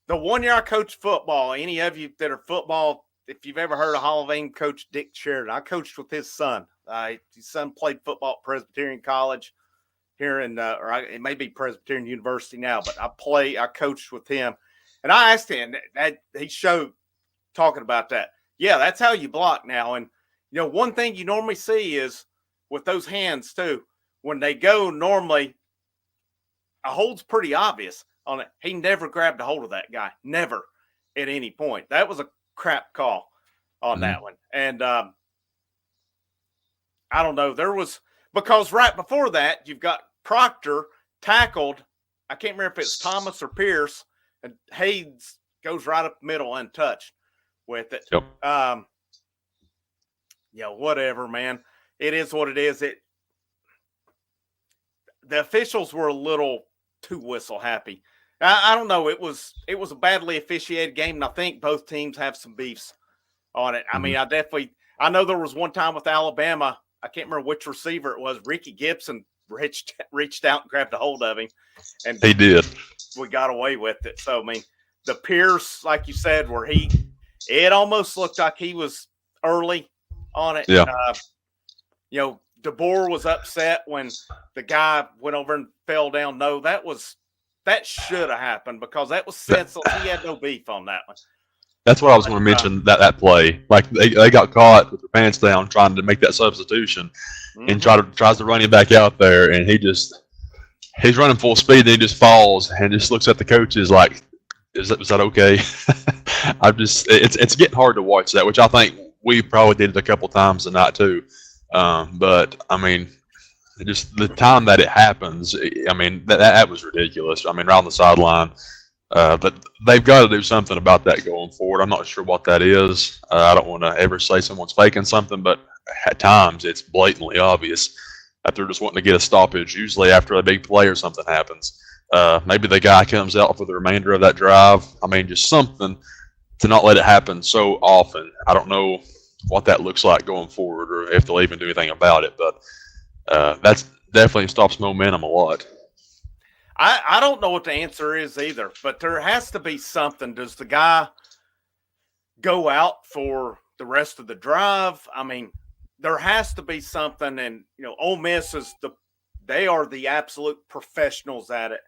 the 1 year I coached football. Any of you that are football, if you've ever heard of Hall of Fame coach Dick Sheridan, I coached with his son. His son played football at Presbyterian College here it may be Presbyterian University now, but I coached with him. And I asked him, that he showed talking about that. Yeah, that's how you block now. And, one thing you normally see is with those hands, too, when they go normally, a hold's pretty obvious on it. He never grabbed a hold of that guy, never at any point. That was a crap call on that one. And I don't know. There was because right before that, you've got Proctor tackled. I can't remember if it's Thomas or Pierce, and Hayes goes right up the middle untouched with it. Yep. Yeah, whatever, man. It is what it is. The officials were a little too whistle happy. I don't know. It was a badly officiated game, and I think both teams have some beefs on it. I mean, I know there was one time with Alabama. I can't remember which receiver it was. Ricky Gibson reached out and grabbed a hold of him, and he did. We got away with it. So I mean, the Pierce, like you said, where it almost looked like he was early on it. Yeah. DeBoer was upset when the guy went over and fell down. No, that should have happened because that was senseless. He had no beef on that one. That's what I was going to mention, that play. Like, they got caught with their pants down trying to make that substitution and tries to run him back out there, and he's running full speed, and he just falls and just looks at the coaches like, is that okay? It's getting hard to watch that, which I think we probably did it a couple times tonight too. But I mean, just the time that it happens, I mean, that was ridiculous. I mean, around the sideline. But they've got to do something about that going forward. I'm not sure what that is. I don't want to ever say someone's faking something, but at times it's blatantly obvious that they're just wanting to get a stoppage, usually after a big play or something happens. Maybe the guy comes out for the remainder of that drive. I mean, just something to not let it happen so often. I don't know what that looks like going forward or if they'll even do anything about it, but that's definitely stops momentum a lot. I don't know what the answer is either, but there has to be something. Does the guy go out for the rest of the drive? I mean, there has to be something, and Ole Miss they are the absolute professionals at it.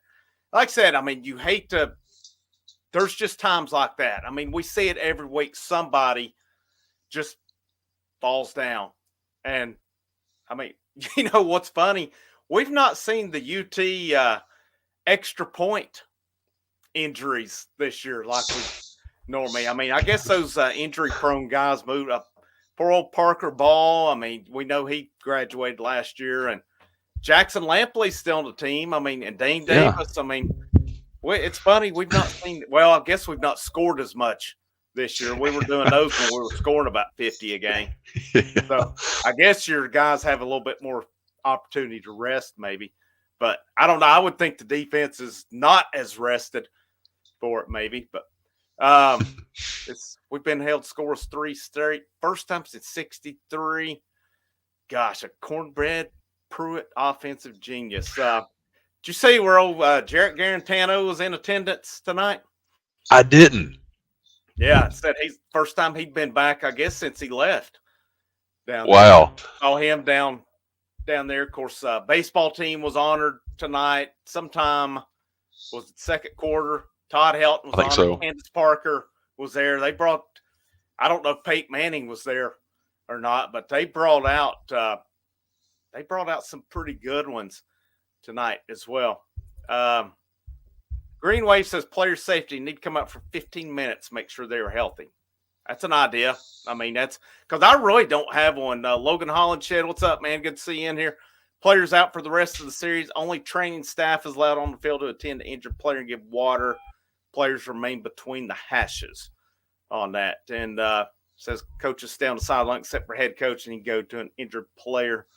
Like I said, I mean, you hate to. There's just times like that. I mean, we see it every week. Somebody just falls down, and I mean, what's funny? We've not seen the UT extra point injuries this year like we normally. I mean, I guess those injury-prone guys moved up. Poor old Parker Ball. I mean, we know he graduated last year, and Jackson Lampley's still on the team. I mean, and Dane Davis. I mean, it's funny. We've not seen – well, I guess we've not scored as much this year. We were doing those when we were scoring about 50 a game. So I guess your guys have a little bit more opportunity to rest maybe. But I don't know. I would think the defense is not as rested for it, maybe. But we've been held scoreless 3 straight. First time since '63. Gosh, a cornbread Pruitt offensive genius. Did you see where old Jarrett Garantano was in attendance tonight? I didn't. Yeah, it said he's first time he'd been back, I guess, since he left. Wow. Saw him down there. Of course, baseball team was honored tonight. Sometime was it second quarter. Todd Helton was honored. So. Candace Parker was there. They brought, I don't know if Peyton Manning was there or not, but they brought out some pretty good ones tonight as well. Green Wave says player safety need to come up for 15 minutes, make sure they're healthy. That's an idea. I mean, that's because I really don't have one. Logan Hollenshed, what's up, man? Good to see you in here. Players out for the rest of the series. Only training staff is allowed on the field to attend to injured player and give water. Players remain between the hashes on that. And says coaches stay on the sideline except for head coach, and he go to an injured player,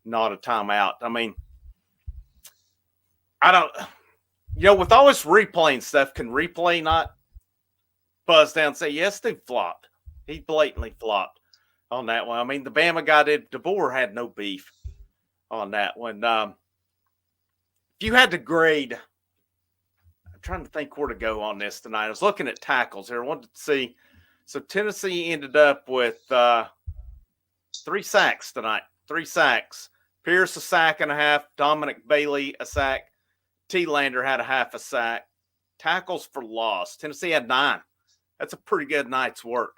not a timeout. I mean, I don't – with all this replaying stuff, can replay not buzz down and say, yes, they flopped. He blatantly flopped on that one. I mean, the Bama guy did. DeBoer had no beef on that one. If you had to grade, I'm trying to think where to go on this tonight. I was looking at tackles here. I wanted to see. So Tennessee ended up with 3 sacks tonight. 3 sacks. Pierce a sack and a half. Dominic Bailey a sack. T-Lander had a half a sack. Tackles for loss. Tennessee had 9. That's a pretty good night's work.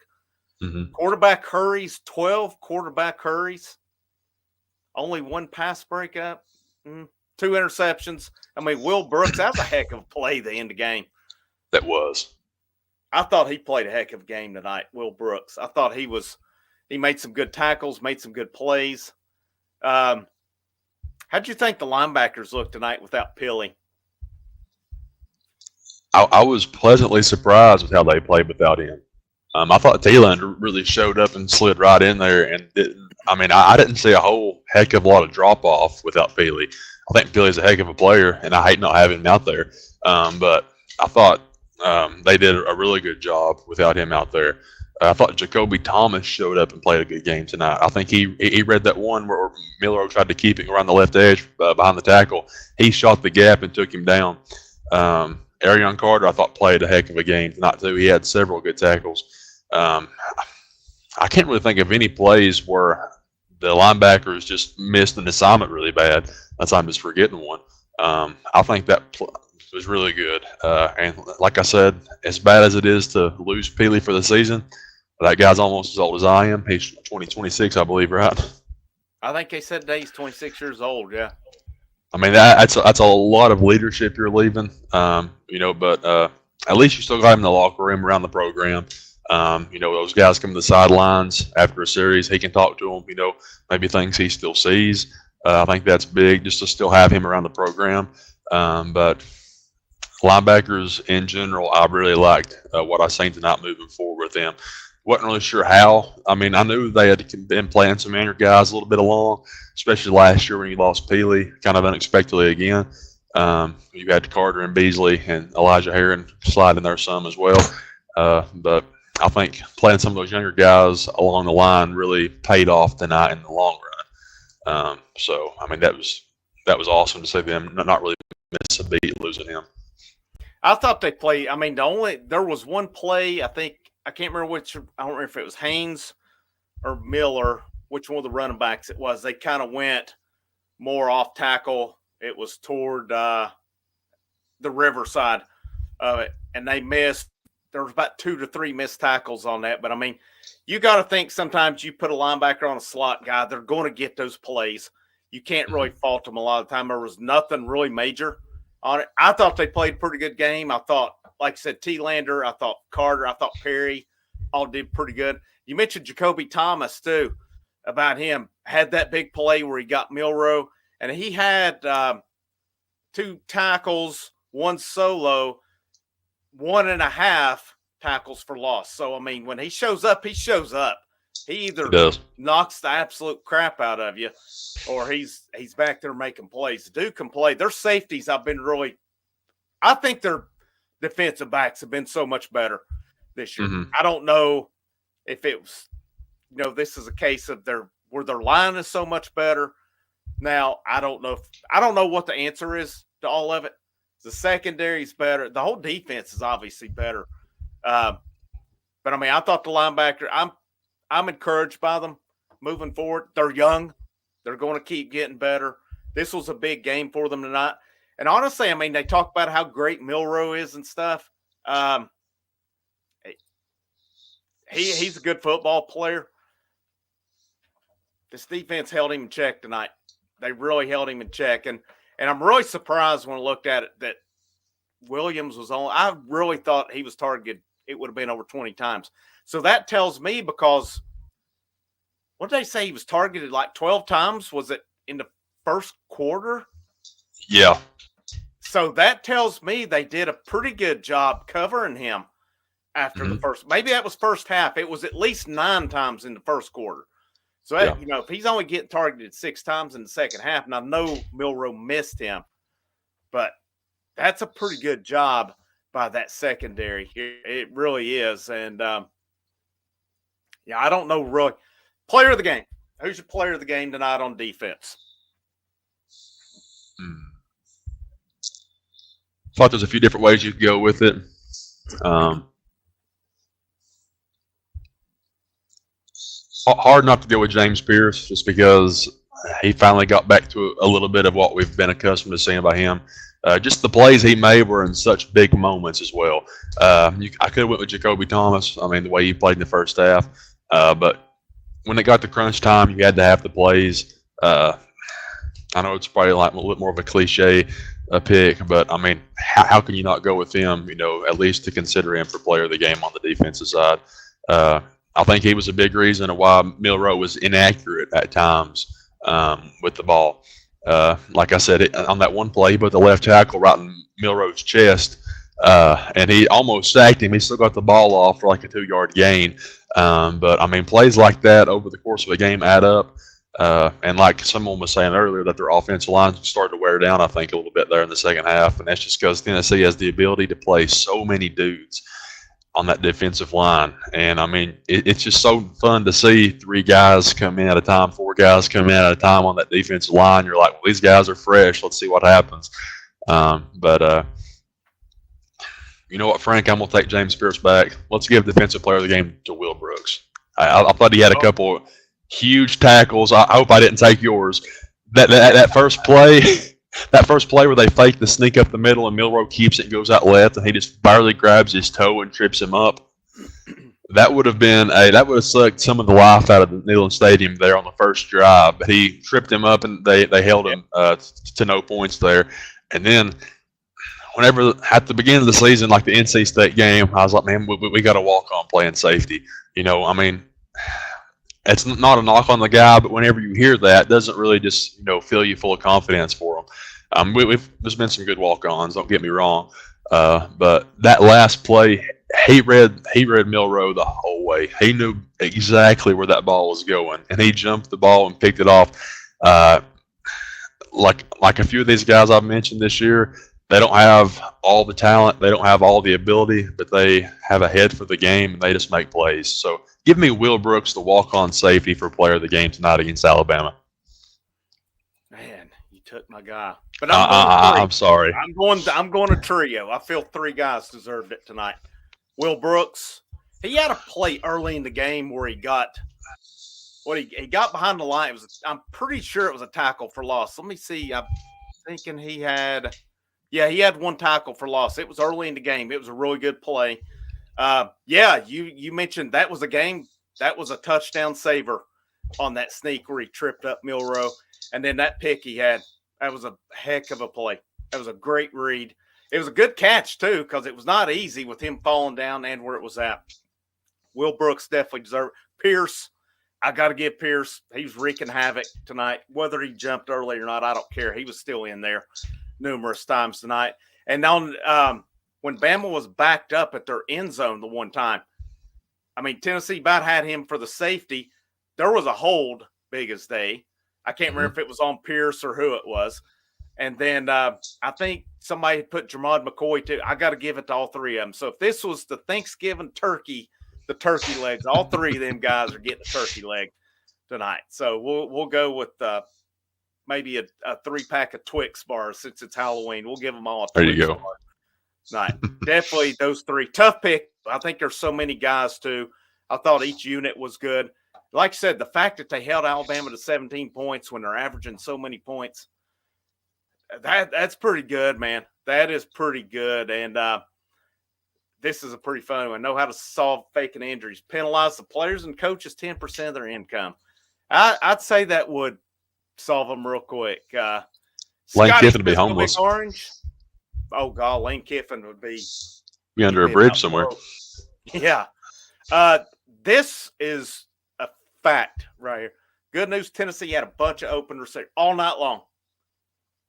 Mm-hmm. Quarterback hurries, 12 quarterback hurries. Only 1 pass breakup. 2 interceptions. I mean, Will Brooks, that was a heck of a play to end the game. That was. I thought he played a heck of a game tonight, Will Brooks. I thought he made some good tackles, made some good plays. How'd you think the linebackers looked tonight without Pilley? I was pleasantly surprised with how they played without him. I thought Thielen really showed up and slid right in there and didn't. I mean, I didn't see a whole heck of a lot of drop off without Pilley. I think Pilley's a heck of a player, and I hate not having him out there. But I thought they did a really good job without him out there. I thought Jacoby Thomas showed up and played a good game tonight. I think he read that one where Miller tried to keep him around the left edge behind the tackle. He shot the gap and took him down. Arion Carter, I thought, played a heck of a game tonight, too. He had several good tackles. I can't really think of any plays where the linebackers just missed an assignment really bad. That's I'm just forgetting one. I think that was really good. And like I said, as bad as it is to lose Pilley for the season, that guy's almost as old as I am. He's 26, I believe, right? I think they said that he's 26 years old, yeah. I mean, that's a lot of leadership you're leaving, but at least you still got him in the locker room around the program. Those guys come to the sidelines after a series. He can talk to them, maybe things he still sees. I think that's big just to still have him around the program. But linebackers in general, I really liked what I seen tonight moving forward with them. Wasn't really sure how. I mean, I knew they had been playing some younger guys a little bit along, especially last year when you lost Pilley kind of unexpectedly again. You had Carter and Beasley and Elijah Heron slide in there some as well. But I think playing some of those younger guys along the line really paid off tonight in the long run. So, I mean, that was awesome to see them not really miss a beat losing him. I thought they played. I mean, there was one play, I can't remember I don't remember if it was Haynes or Miller, which one of the running backs it was. They kind of went more off tackle. It was toward the Riverside of it, and they missed. There was about 2 to 3 missed tackles on that. But, I mean, you got to think sometimes you put a linebacker on a slot guy, they're going to get those plays. You can't really fault them a lot of the time. There was nothing really major on it. I thought they played a pretty good game. I thought, like I said, T-Lander, I thought Carter, I thought Perry all did pretty good. You mentioned Jacoby Thomas, too, about him. Had that big play where he got Milrow, and he had 2 tackles, 1 solo, 1.5 tackles for loss. So, I mean, when he shows up, he shows up. He either knocks the absolute crap out of you or he's back there making plays. The dude can play. Their safeties, I think their defensive backs have been so much better this year. Mm-hmm. I don't know if it was, this is a case of their line is so much better. Now, I don't know what the answer is to all of it. The secondary is better. The whole defense is obviously better. But I mean, I thought the linebacker, I'm encouraged by them moving forward. They're young. They're going to keep getting better. This was a big game for them tonight. And honestly, I mean, they talk about how great Milrow is and stuff. He's a good football player. This defense held him in check tonight. They really held him in check. And I'm really surprised when I looked at it that Williams was on. I really thought he was targeted. It would have been over 20 times. So that tells me because what did they say? He was targeted like 12 times. Was it in the first quarter? Yeah. So that tells me they did a pretty good job covering him after the first. Maybe that was first half. It was at least 9 times in the first quarter. So, that, if he's only getting targeted 6 times in the second half, and I know Milrow missed him, but that's a pretty good job by that secondary. It really is. And, I don't know really. Player of the game. Who's your player of the game tonight on defense? Thought there's a few different ways you could go with it. Hard not to go with James Pierce just because he finally got back to a little bit of what we've been accustomed to seeing by him. Just the plays he made were in such big moments as well. I could have went with Jacoby Thomas. I mean, the way he played in the first half. But when it got to crunch time, you had to have the plays. I I know it's probably like a little more of a cliche pick, but I mean, how can you not go with him? At least to consider him for player of the game on the defensive side. I think he was a big reason of why Milroe was inaccurate at times with the ball. Like I said, on that one play, he put the left tackle right in Milroe's chest, and he almost sacked him. He still got the ball off for like a 2-yard gain. But I mean, plays like that over the course of a game add up. And like someone was saying earlier, that their offensive line started to wear down, I think, a little bit there in the second half. And that's just because Tennessee has the ability to play so many dudes on that defensive line. And I mean, it's just so fun to see 3 guys come in at a time, 4 guys come in at a time on that defensive line. You're like, well, these guys are fresh. Let's see what happens. But you know what, Frank? I'm going to take James Pierce back. Let's give Defensive Player of the Game to Will Brooks. I thought he had a couple huge tackles. I hope I didn't take yours. That first play, that first play where they fake the sneak up the middle and Milroe keeps it and goes out left, and he just barely grabs his toe and trips him up. That would have sucked some of the life out of the Neyland Stadium there on the first drive. But he tripped him up, and they held him to no points there. And then whenever at the beginning of the season, like the NC State game, I was like, man, we got to walk on playing safety. I mean, it's not a knock on the guy, but whenever you hear that, it doesn't really just fill you full of confidence for him. There's been some good walk-ons, don't get me wrong, but that last play, he read Milroe the whole way. He knew exactly where that ball was going, and he jumped the ball and picked it off. Like a few of these guys I've mentioned this year, they don't have all the talent, they don't have all the ability, but they have a head for the game, and they just make plays. So give me Will Brooks, the walk-on safety, for player of the game tonight against Alabama. Man, you took my guy. But I'm sorry. I'm going to trio. I feel 3 guys deserved it tonight. Will Brooks, he had a play early in the game where he got behind the line. I'm pretty sure it was a tackle for loss. Let me see. I'm thinking he had 1 tackle for loss. It was early in the game. It was a really good play. You mentioned that was a game. That was a touchdown saver on that sneak where he tripped up Milroe. And then that pick he had, that was a heck of a play. That was a great read. It was a good catch, too, because it was not easy with him falling down and where it was at. Will Brooks definitely deserved it. Pierce, I got to give Pierce, he was wreaking havoc tonight. Whether he jumped early or not, I don't care. He was still in there numerous times tonight. And on when Bama was backed up at their end zone the one time, I mean, Tennessee about had him for the safety. There was a hold big as day. I can't remember if it was on Pierce or who it was. And then I think somebody put Jermod McCoy too. I got to give it to all 3 of them. So if this was the Thanksgiving turkey, the turkey legs, all 3 of them guys are getting a turkey leg tonight. So we'll go with maybe a 3-pack of Twix bars since it's Halloween. We'll give them all a Twix There you go. bar tonight. Definitely those 3. Tough pick. I think there's so many guys too. I thought each unit was good. Like I said, the fact that they held Alabama to 17 points when they're averaging so many points, that's pretty good, man. That is pretty good. And this is a pretty fun one. Know how to solve faking injuries. Penalize the players and coaches 10% of their income. I'd say that would solve them real quick. Lane Kiffin would be homeless. Orange. Oh, God, Lane Kiffin would be under a bridge somewhere. Yeah. This is a fact right here. Good news, Tennessee had a bunch of open receivers all night long.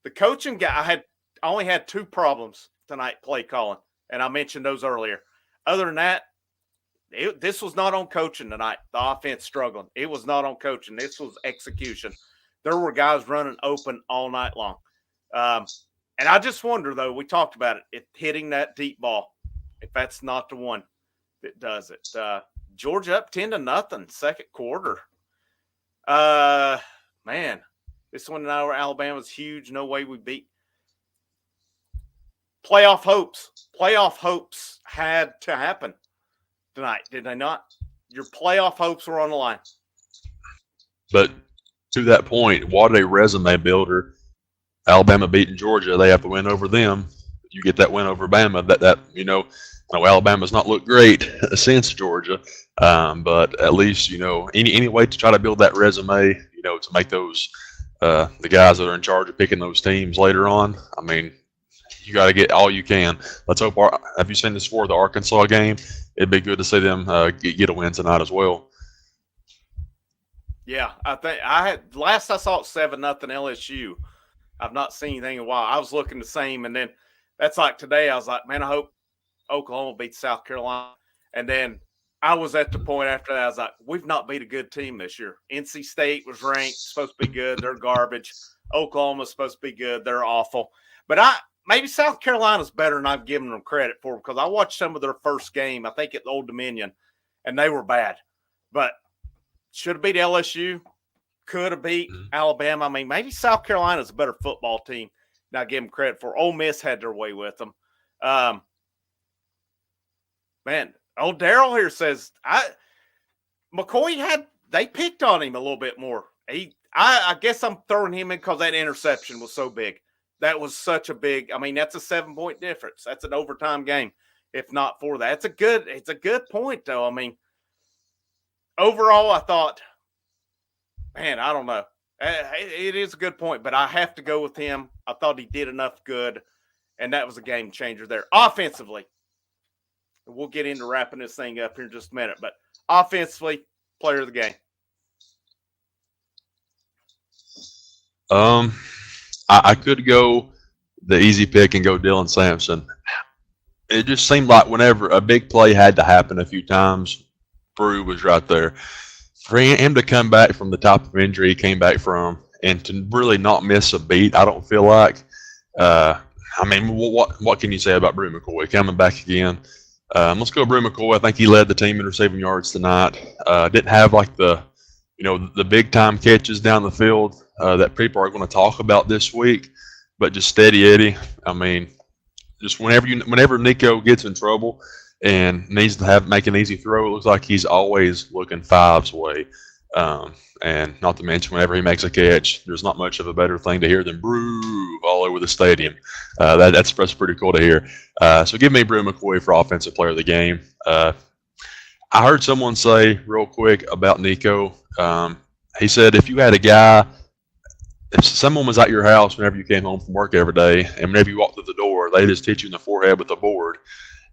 The coaching guy, I only had 2 problems tonight play calling, and I mentioned those earlier. Other than that, this was not on coaching tonight. The offense struggling. It was not on coaching. This was execution. There were guys running open all night long. And I just wonder, though, we talked about it hitting that deep ball, if that's not the one that does it. Georgia up 10-0, second quarter. Man, this one in Alabama's huge. No way we beat. Playoff hopes had to happen tonight, did they not? Your playoff hopes were on the line. But to that point, what a resume builder. Alabama beating Georgia, they have to win over them. You get that win over Bama. That Alabama's not looked great since Georgia, but at least any way to try to build that resume, to make those the guys that are in charge of picking those teams later on. I mean, you got to get all you can. Let's hope. Have you seen the score of the Arkansas game? It'd be good to see them get a win tonight as well. Yeah, I think last I saw it 7-0 LSU. I've not seen anything in a while. I was looking the same, and then that's like today. I was like, man, I hope Oklahoma beats South Carolina. And then I was at the point after that, I was like, we've not beat a good team this year. NC State was ranked, supposed to be good. They're garbage. Oklahoma's supposed to be good. They're awful. But maybe South Carolina's better than I've given them credit for, because I watched some of their first game, I think at the Old Dominion, and they were bad. But should have beat LSU, could have beat Alabama. I mean, maybe South Carolina's a better football team than I give them credit for. Ole Miss had their way with them. Man, old Daryl here says McCoy they picked on him a little bit more. I guess I'm throwing him in because that interception was so big. That was such a big. I mean, that's a 7-point difference. That's an overtime game. If not for that, it's a good point though. I mean, overall, I thought, man, I don't know. It is a good point, but I have to go with him. I thought he did enough good, and that was a game changer there. Offensively, we'll get into wrapping this thing up here in just a minute, but offensively, player of the game. I could go the easy pick and go Dylan Sampson. It just seemed like whenever a big play had to happen a few times, Brew was right there. For him to come back from the type of injury he came back from and to really not miss a beat, I don't feel like. I mean, what can you say about Brew McCoy coming back again? Let's go Brew McCoy. I think he led the team in receiving yards tonight. Didn't have like the big time catches down the field that people are going to talk about this week, but just steady Eddie. I mean, just whenever Nico gets in trouble and needs to make an easy throw, it looks like he's always looking fives way. And not to mention, whenever he makes a catch, there's not much of a better thing to hear than Brew all over the stadium. That's pretty cool to hear. So give me Brew McCoy for offensive player of the game. I heard someone say real quick about Nico. He said if you had a guy, if someone was at your house whenever you came home from work every day, and whenever you walked through the door, they just hit you in the forehead with a board,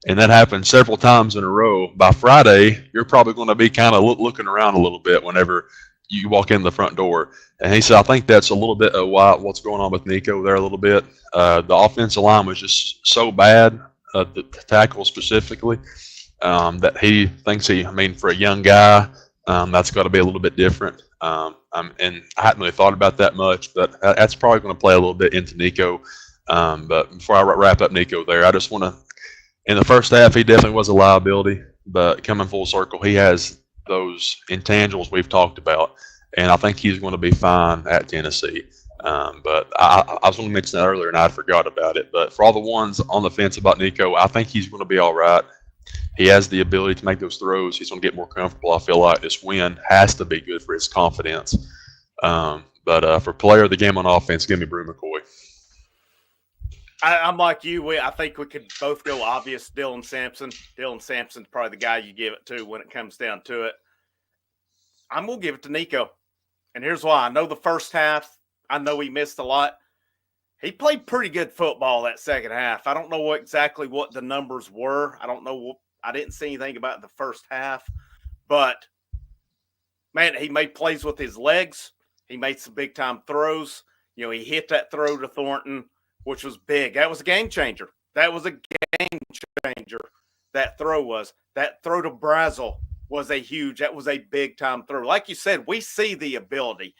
and that happened several times in a row, by Friday, you're probably going to be kind of looking around a little bit whenever you walk in the front door. And he said, I think that's a little bit of what's going on with Nico there a little bit. The offensive line was just so bad, the tackle specifically, that he thinks for a young guy, that's got to be a little bit different. And I hadn't really thought about that much, but that's probably going to play a little bit into Nico. But before I wrap up Nico there, I just want to, in the first half, he definitely was a liability, but coming full circle, he has those intangibles we've talked about, and I think he's going to be fine at Tennessee. But I was going to mention that earlier, and I forgot about it. But for all the ones on the fence about Nico, I think he's going to be all right. He has the ability to make those throws. He's going to get more comfortable. I feel like this win has to be good for his confidence. But for player of the game on offense, give me Brew McCoy. I'm like you. I think we could both go obvious Dylan Sampson. Dylan Sampson's probably the guy you give it to when it comes down to it. I'm going to give it to Nico. And here's why. I know the first half, I know he missed a lot. He played pretty good football that second half. I don't know exactly what the numbers were. I didn't see anything about the first half. But, man, he made plays with his legs. He made some big-time throws. He hit that throw to Thornton, which was big. That was a game changer. That was a game changer. That throw was. That throw to Brazel was that was a big-time throw. Like you said, we see the ability.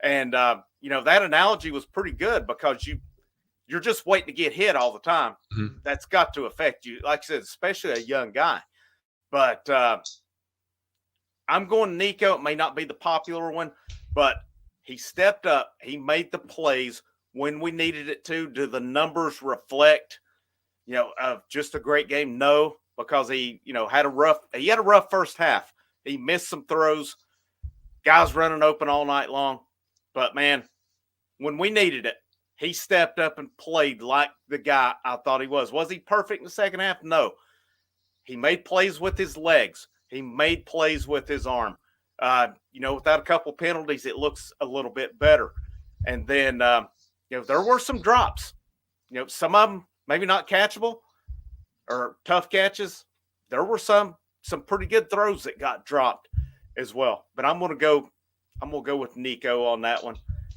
And, that analogy was pretty good because you're just waiting to get hit all the time. Mm-hmm. That's got to affect you. Like I said, especially a young guy. But I'm going Nico. It may not be the popular one, but he stepped up. He made the plays when we needed it to. Do the numbers reflect, of just a great game? No, because he had a rough first half. He missed some throws. Guys running open all night long. But, man, when we needed it, he stepped up and played like the guy I thought he was. Was he perfect in the second half? No. He made plays with his legs. He made plays with his arm. Without a couple penalties, it looks a little bit better. And then, there were some drops. Some of them maybe not catchable or tough catches. There were some pretty good throws that got dropped as well. But I'm gonna go with Nico on that one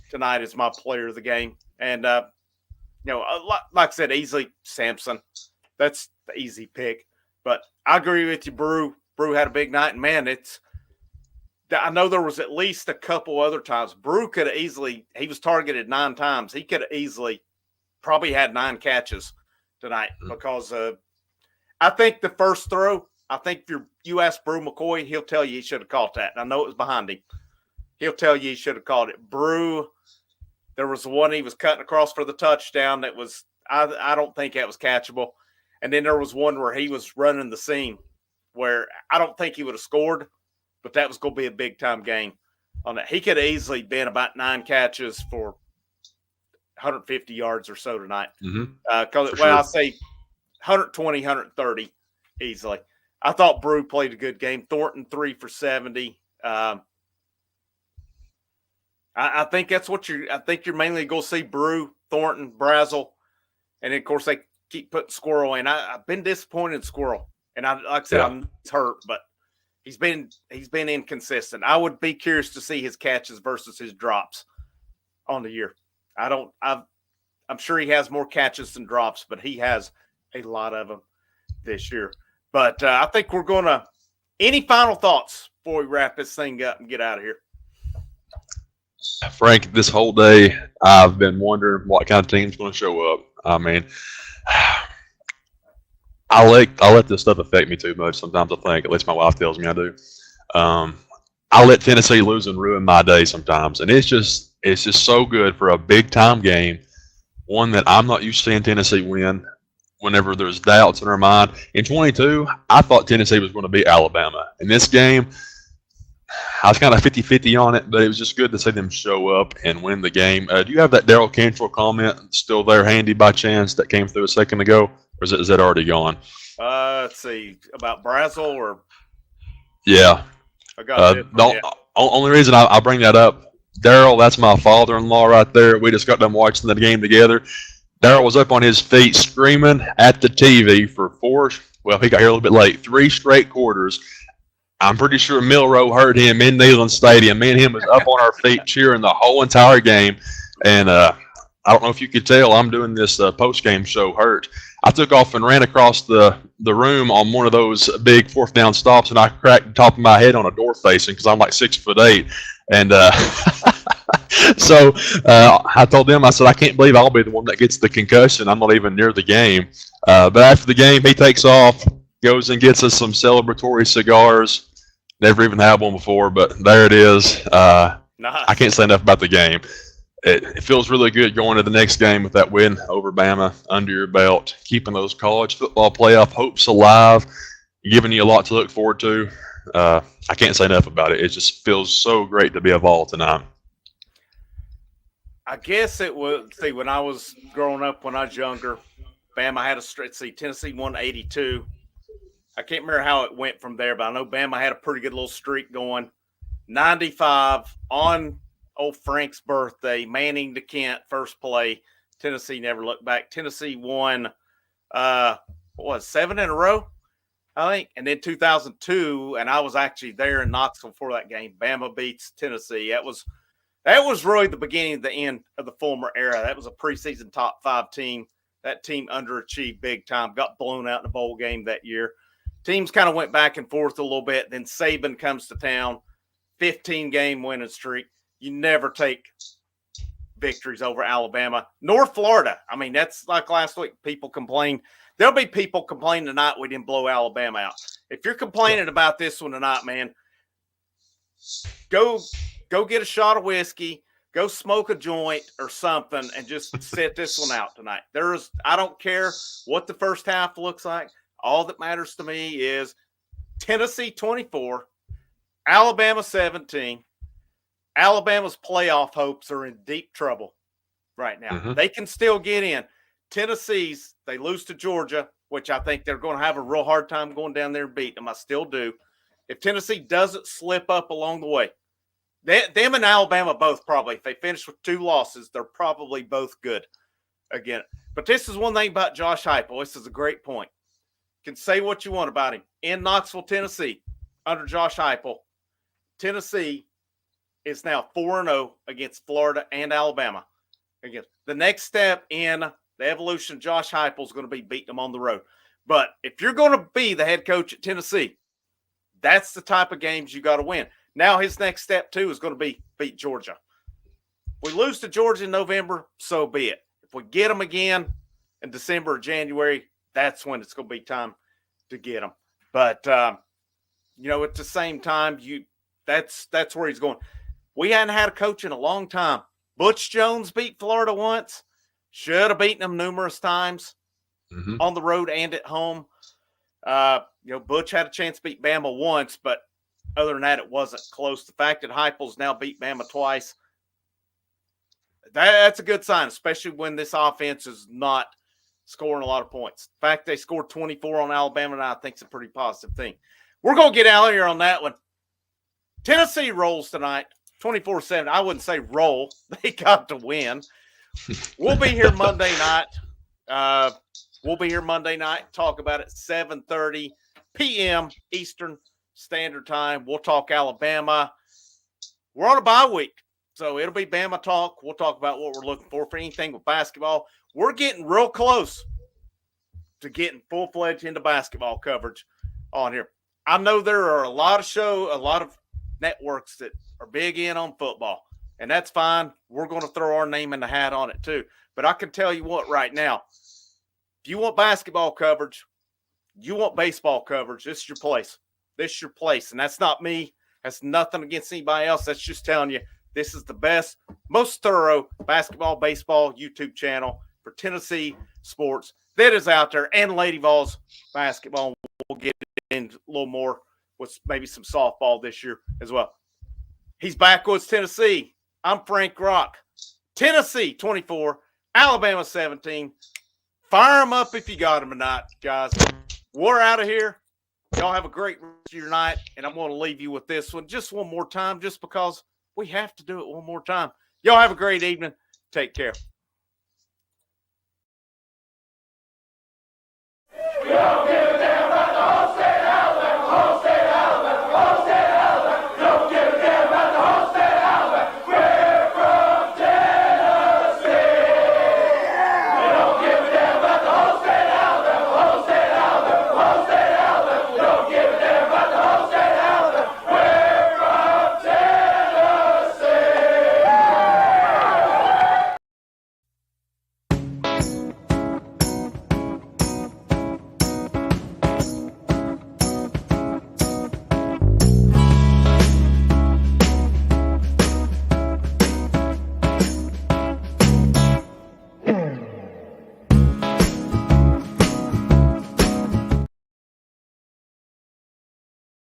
tonight as my player of the game. And like I said, easily Samson. That's the easy pick. But I agree with you, Brew. Brew had a big night, and man, I know there was at least a couple other times. Brew could have easily, he was targeted 9 times. He could have easily probably had 9 catches tonight because I think the first throw, I think if you ask Brew McCoy, he'll tell you he should have caught that. And I know it was behind him. He'll tell you he should have caught it. Brew, there was the one he was cutting across for the touchdown that was, I don't think that was catchable. And then there was one where he was running the seam where I don't think he would have scored, but that was going to be a big-time game on that. He could have easily been about 9 catches for 150 yards or so tonight. I'll say 120, 130 easily. I thought Brew played a good game. Thornton, 3 for 70. I think that's what I think you're mainly going to see Brew, Thornton, Brazel, and then, of course, they keep putting Squirrel in. I've been disappointed in Squirrel, and like I said, I'm hurt, but he's been inconsistent. I would be curious to see his catches versus his drops on the year. I'm sure he has more catches than drops, but he has a lot of them this year. But I think we're going to – any final thoughts before we wrap this thing up and get out of here? Frank, this whole day I've been wondering what kind of team's going to show up. I mean, I let this stuff affect me too much. Sometimes I think, at least my wife tells me I do. I let Tennessee lose and ruin my day sometimes, and it's just so good for a big time game, one that I'm not used to seeing Tennessee win. Whenever there's doubts in our mind, in 22, I thought Tennessee was going to beat Alabama. In this game, I was kind of 50-50 on it, but it was just good to see them show up and win the game. Do you have that Daryl Cantrell comment still there handy by chance that came through a second ago, or is that already gone? Let's see. About Brazel or? Yeah. I got it. Only reason I bring that up, Daryl, that's my father-in-law right there. We just got done watching the game together. Daryl was up on his feet screaming at the TV for he got here a little bit late, 3 straight quarters. I'm pretty sure Milrow heard him in Neyland Stadium. Me and him was up on our feet cheering the whole entire game. And I don't know if you could tell, I'm doing this post-game show hurt. I took off and ran across the room on one of those big 4th down stops, and I cracked the top of my head on a door facing because I'm like 6'8". And so I told them, I said, I can't believe I'll be the one that gets the concussion. I'm not even near the game. But after the game, he takes off, goes and gets us some celebratory cigars. Never even had one before, but there it is. Nice. I can't say enough about the game. It feels really good going to the next game with that win over Bama under your belt, keeping those college football playoff hopes alive, giving you a lot to look forward to. I can't say enough about it. It just feels so great to be a Vol tonight. I guess it was, when I was growing up, when I was younger, Bama had a streak. Tennessee won 82. I can't remember how it went from there, but I know Bama had a pretty good little streak going. 95 on old Frank's birthday, Manning to Kent, first play. Tennessee never looked back. Tennessee won, 7 in a row, I think. And then 2002, and I was actually there in Knoxville for that game. Bama beats Tennessee. That was really the beginning of the end of the former era. That was a preseason top 5 team. That team underachieved big time, got blown out in the bowl game that year. Teams kind of went back and forth a little bit. Then Saban comes to town, 15-game winning streak. You never take victories over Alabama nor Florida. I mean, that's like last week. People complain. There'll be people complaining tonight we didn't blow Alabama out. If you're complaining about this one tonight, man, go get a shot of whiskey, go smoke a joint or something, and just sit this one out tonight. I don't care what the first half looks like. All that matters to me is Tennessee 24, Alabama 17. Alabama's playoff hopes are in deep trouble right now. Mm-hmm. They can still get in. Tennessee's, they lose to Georgia, which I think they're going to have a real hard time going down there and beating them. I still do. If Tennessee doesn't slip up along the way, Them and Alabama both probably. If they finish with 2 losses, they're probably both good again. But this is one thing about Josh Heupel. This is a great point. You can say what you want about him. In Knoxville, Tennessee, under Josh Heupel, Tennessee is now 4-0 against Florida and Alabama. Again, the next step in the evolution of Josh Heupel is going to be beating them on the road. But if you're going to be the head coach at Tennessee, that's the type of games you got to win. Now his next step, too, is going to be beat Georgia. If we lose to Georgia in November, so be it. If we get them again in December or January, that's when it's going to be time to get them. But, at the same time, that's where he's going. We hadn't had a coach in a long time. Butch Jones beat Florida once. Should have beaten them numerous times on the road and at home. Butch had a chance to beat Bama once, but other than that, it wasn't close. The fact that Heupel's now beat Bama twice, that's a good sign, especially when this offense is not scoring a lot of points. The fact they scored 24 on Alabama now, I think, is a pretty positive thing. We're going to get out of here on that one. Tennessee rolls tonight, 24-7. I wouldn't say roll. They got to win. We'll be here Monday night. Talk about it 7:30 p.m. Eastern Standard Time. We'll talk Alabama. We're on a bye week, so it'll be Bama talk. We'll talk about what we're looking for anything with basketball. We're getting real close to getting full-fledged into basketball coverage on here. I know there are a lot of networks that are big in on football, and that's fine. We're going to throw our name in the hat on it too. But I can tell you what right now, if you want basketball coverage, you want baseball coverage, this is your place. This is your place. And that's not me. That's nothing against anybody else. That's just telling you this is the best, most thorough basketball, baseball YouTube channel for Tennessee sports that is out there, and Lady Vols basketball. We'll get in a little more with maybe some softball this year as well. He's Backwoods, Tennessee. I'm Frank Rock. Tennessee 24, Alabama 17. Fire them up if you got them or not, guys. We're out of here. Y'all have a great rest of your night, and I'm going to leave you with this one just one more time, just because we have to do it one more time. Y'all have a great evening. Take care.